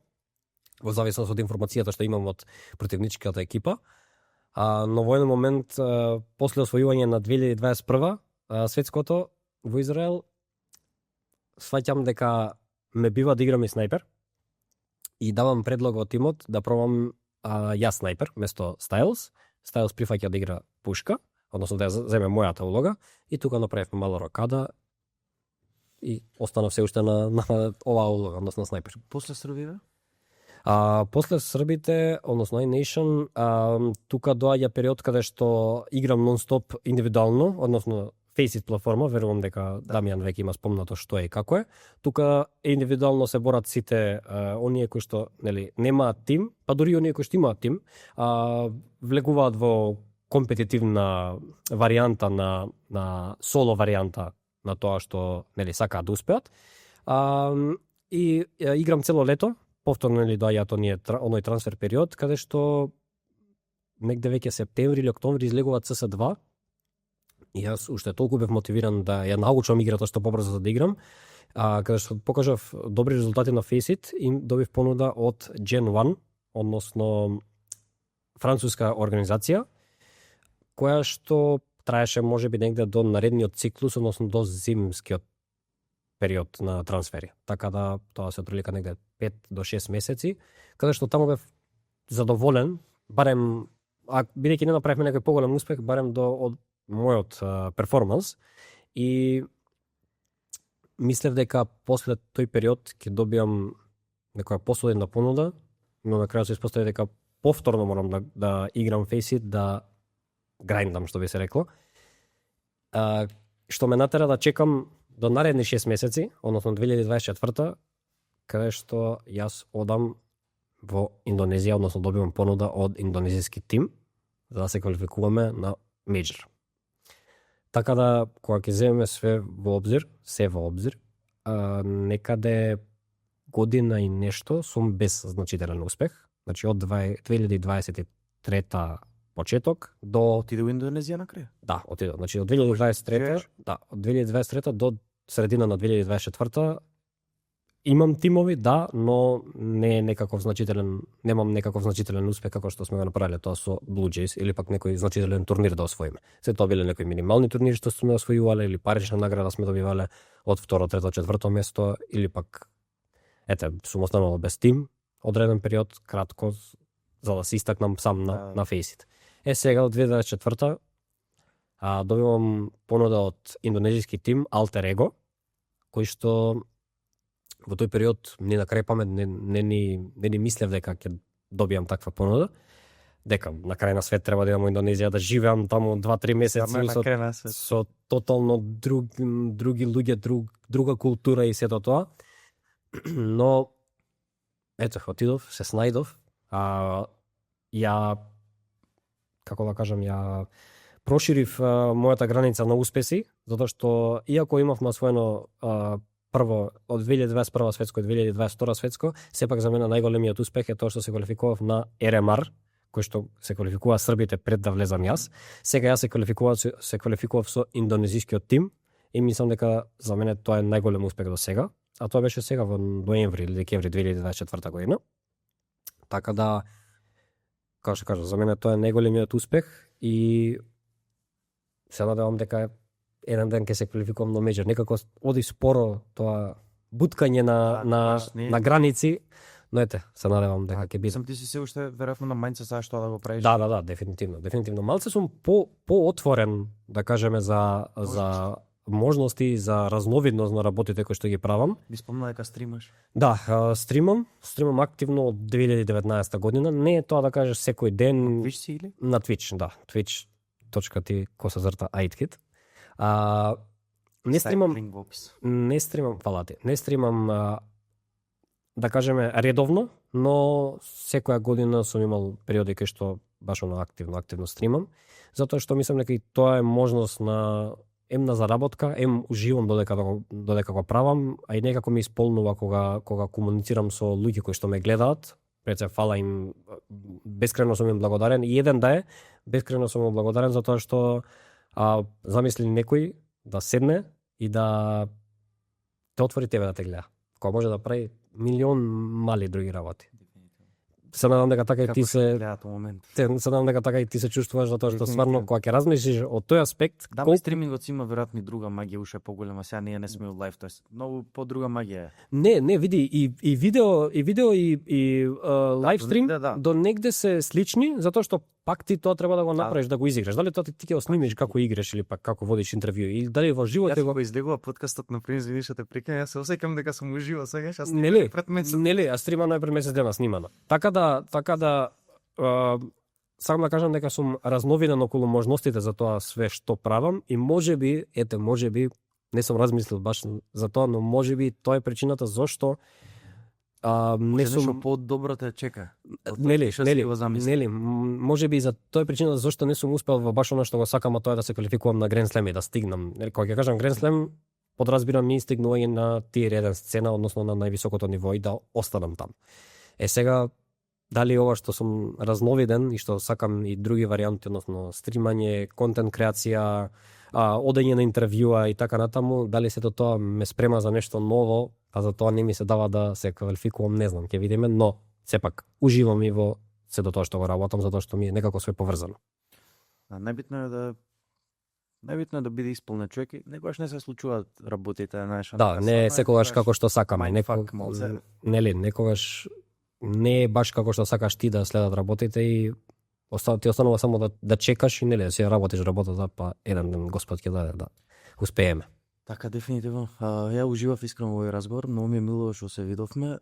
во зависност од информацијата што имам од противничката екипа. Но во еден момент после освојување на 2021 светското во Израел, сваќам дека ме бива да играм и снайпер и давам предлог во тимот да пробам јас снайпер место Стайлс. Стайлс прифаќа да игра пушка, односно да ја земе мојата улога и тука направивме мала рокада и останав се уште на оваа улога, односно снайпер. После Србија? После Србите, односно iNation, тука доаѓа период каде што играм нон-стоп индивидуално, односно Faceit платформа, верувам дека Дамјан веќе има спомнато што е и како е. Тука индивидуално се борат сите оние кои што нели немаат тим, па дури оние кои што имаат тим, влегуваат во компетитивна варијанта на соло варијанта на тоа што нели сакаат да успеат. И играм цело лето, повторно нели доаѓаат оној трансфер период каде што негде веќе септември или октомври излегуваат CS2. И јас уште толку бев мотивиран да ја научам играта што побрзо да играм, каде што покажав добри резултати на Faceit и добив понуда од Gen 1, односно француска организација, која што траеше можеби негде до наредниот циклус, односно до зимскиот период на трансфери. Така да тоа се отрилика негде 5 до 6 месеци, каде што таму бев задоволен, барем бидејќи не направивме некој поголем успех, барем од мојот перформанс, и мислев дека после тој период ќе добиам некоја посолидна понуда, но на крајот се испостави дека повторно морам да играм Faceit, да грајндам, што би се рекло, што ме натера да чекам до наредни 6 месеци, односно 2024, каде што јас одам во Индонезија, односно добивам понуда од индонезиски тим за да се квалификуваме на меџор. Така да, кога ќе земеме се во обзир, некаде година и нешто сум без значителен успех. Значи од 2023 почеток до Отиде во Индонезија на крај? Да, отиде. Значи од 2023 до средина на 2024 имам тимови, да, но не е некаков значителен, немам некаков значителен успех како што сме го направиле тоа со Blue Jays или пак некој значителен турнир да освоиме. Се тоа биле некои минимални турнири што сме освојувале или парична награда сме добивале од второ, трето, четврто место или пак ете, сум останал без тим одреден период, кратко, за да се истакнам сам на фейсит. Сега од 2004 добивам понуда од индонезиски тим Alter Ego, кој што во тој период ни на крај памет не ни мислев дека ќе добијам таква понуда, дека на крај на свет треба да идам во Индонезија да живеам таму 2-3 месеци со тотално други луѓе, друга култура и сето тоа. Но ето, отидов, се снајдов, ја како да кажам, ја проширив мојата граница на успеси, затоа што иако имав насвоено прво од 2021 светско и 2022 светско, сепак за мене најголемиот успех е тоа што се квалификував на РМР, кој што се квалификува србите пред да влезам јас. Сега јас се квалификував со индонезискиот тим и мислам дека за мене тоа е најголем успех до сега, а тоа беше сега во ноември или декември 2024 година. Така да, како што кажам, за мене тоа е најголемиот успех и се надевам дека еден ден ќе се квалификувам на меѓор. Некако оди споро тоа буткање на граници, но ете, се надевам дека ќе биде. Сам ти си се уште веројатно на мајнце сааш тоа да го правиш. Да, дефинитивно. Малце сум поотворен, да кажеме, за можности, за разновидност на работите кои што ги правам. Би спомнал дека стримаш? Да, стримам активно од 2019 година. Не е тоа да кажеш секој ден. Twitch си или? На Twitch, да. Twitch.tv/aitkid. Не стримам, фала ти. Не стримам, да кажеме, редовно, но секоја година сум имал периоди кај што баш активно стримам, затоа што мислам дека и тоа е можност на заработка, уживам додека го правам, а и некако ми исполнува кога комуницирам со луѓе кои што ме гледаат. Пред се фала им, бескрено сум им благодарен, и еден да е, бескрено сум им благодарен затоа што замисли некој да седне и да те отвори тебе да те гледа. Кога може да прави милион мали други работи. Се надам дека така и ти се чувствуваш, затоа што стварно кога ќе размислиш од тој аспект, да, стримингот си има веројатно и друга магија уште поголема, сега ние не сме лайв, тоа е многу подруга магија. Не, види и видео и лайв стрим до негде се слични, затоа што пак ти тоа треба да го направиш, да го изиграш. Дали тоа ти ќе го снимиш како играш или пак како водиш интервју, или дали во живот го излегува подкастот на принц, видиш што те прекинам, јас се осеќам дека сум уживал сега, јас пред месец. Нели, а стрима најпред месец дена снимано. Така да сакам да кажам дека сум разновиден околу можностите за тоа све што правам и можеби не сум размислил баш за тоа, но можеби тоа е причината зошто не сум по-добро те чека. Нели, можеби за тоа е причината зошто не сум успел во баш она што го сакам, а тоа е да се квалификувам на Grand Slam и да стигнам. Кога ќе кажам Grand Slam, подразбирам и стигнување на тир 1 сцена, односно на највисокото ниво и да останам там. Сега дали ова што сум разновиден и што сакам и други варијанти, односно стримање, контент креација, одење на интервјуа и така натаму, дали сето тоа ме спрема за нешто ново, а за тоа не ми се дава да се квалификувам, не знам, ќе видиме, но сепак уживам и во сето тоа што го работам, затоа што ми е некако све поврзано. Најбитно е да биде исполнет човек и некогаш не се случуваат работите, знаеш. Да, не е секогаш како што сакаме, некогаш не е баш како што сакаш ти да следат работите и ти останува само да чекаш и нели да си работиш работата, па еден ден Господ ќе даде да успееме. Така, дефинитивно. Ја уживав искрено во овој разговор, многу ми е мило што се видовме,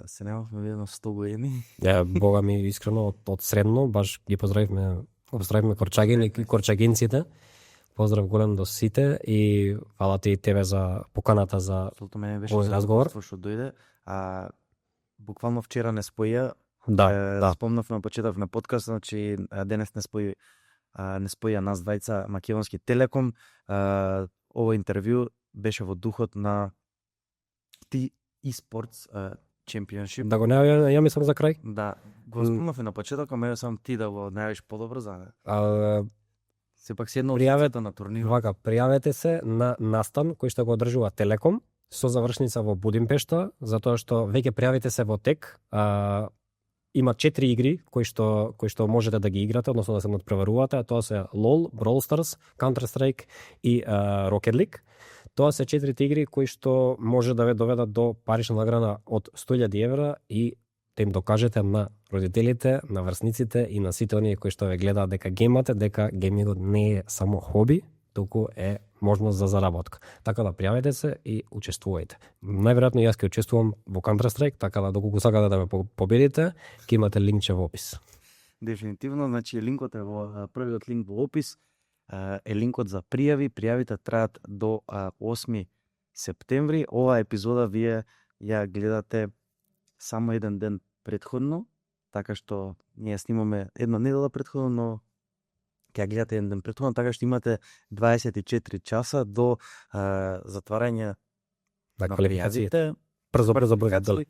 се немавме видено 100 години. Бога ми искрено од средно, баш ги поздравивме Корчагин и корчагинците. Поздрав голем до сите и фала ти и тебе за поканата за овој разговор. Што дојде, буквално вчера не споја. Да. Спомнав на почеток на подкаст, значи денес не споја нас двајца Македонски Телеком. Ова интервју беше во духот на eSports Championship. Да го најавам, ја мислам за крај. Да, го спомнав на почеток, ама сам ти да го најавиш подобро за сепак си едно од лицата на турнирот. Вака, пријавете се на настан кој што го одржува Телеком со завршница во Будимпешта, затоа што веќе пријавите се во тек. Има 4 игри кои што можете да ги играте, односно да се надпреварувате, тоа се LOL, Brawl Stars, Counter Strike и Rocket League. Тоа се 4 игри кои што може да ве доведат до парична награда од 100.000 евра и да им докажете на родителите, на врсниците и на сите оние кои што ве гледаат дека геймате, дека геймингот не е само хоби, туку е можност за заработка. Така да пријавете се и учествувајте. Најверојатно јас ќе учествувам во Counter-Strike, така да доколку сакате да ме победите, ќе имате линкче во опис. Дефинитивно, значи линкот е во првиот линк во опис, е линкот за пријави. Пријавите траат до 8 септември. Ова епизода вие ја гледате само еден ден претходно, така што ние снимаме една недела претходно, но ќе ја гледате еден ден претходно, така што имате 24 часа до затварање На на квалификациите. пријавите. Брзо дали.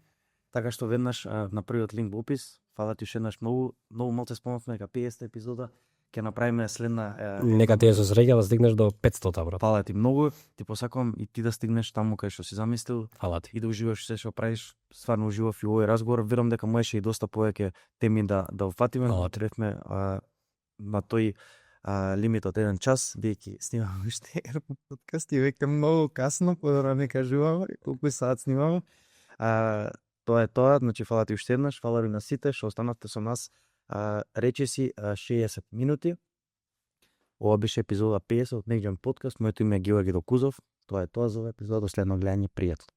Така што веднаш на првиот линк во опис, фала ти уште еднаш многу малце спомнавме дека 50 епизода ќе направиме следна Нека ти е со среќа да стигнеш до 500, брат. Фала ти многу, ти посакувам и ти да стигнеш таму кај што си замислил Фала ти. и да уживаш се што правиш. Стварно уживав и овој разговор, верувам дека можеше и доста повеќе теми да уфатиме, Фала но ти. тревме на тој лимит од 1 час, бидејќи снимаме уште еден подкаст и веќе многу касно, подобро не кажуваме колку саат снимаме. Тоа е тоа, значи фала ти уште еднаш, фала ви на сите што останавте со нас. Речиси 60 минути. Ова беше епизода 50 од Next Gen Podcast. Моето име е Георги Докузов. Тоа е тоа за ова епизода. До следно гледање, пријатно.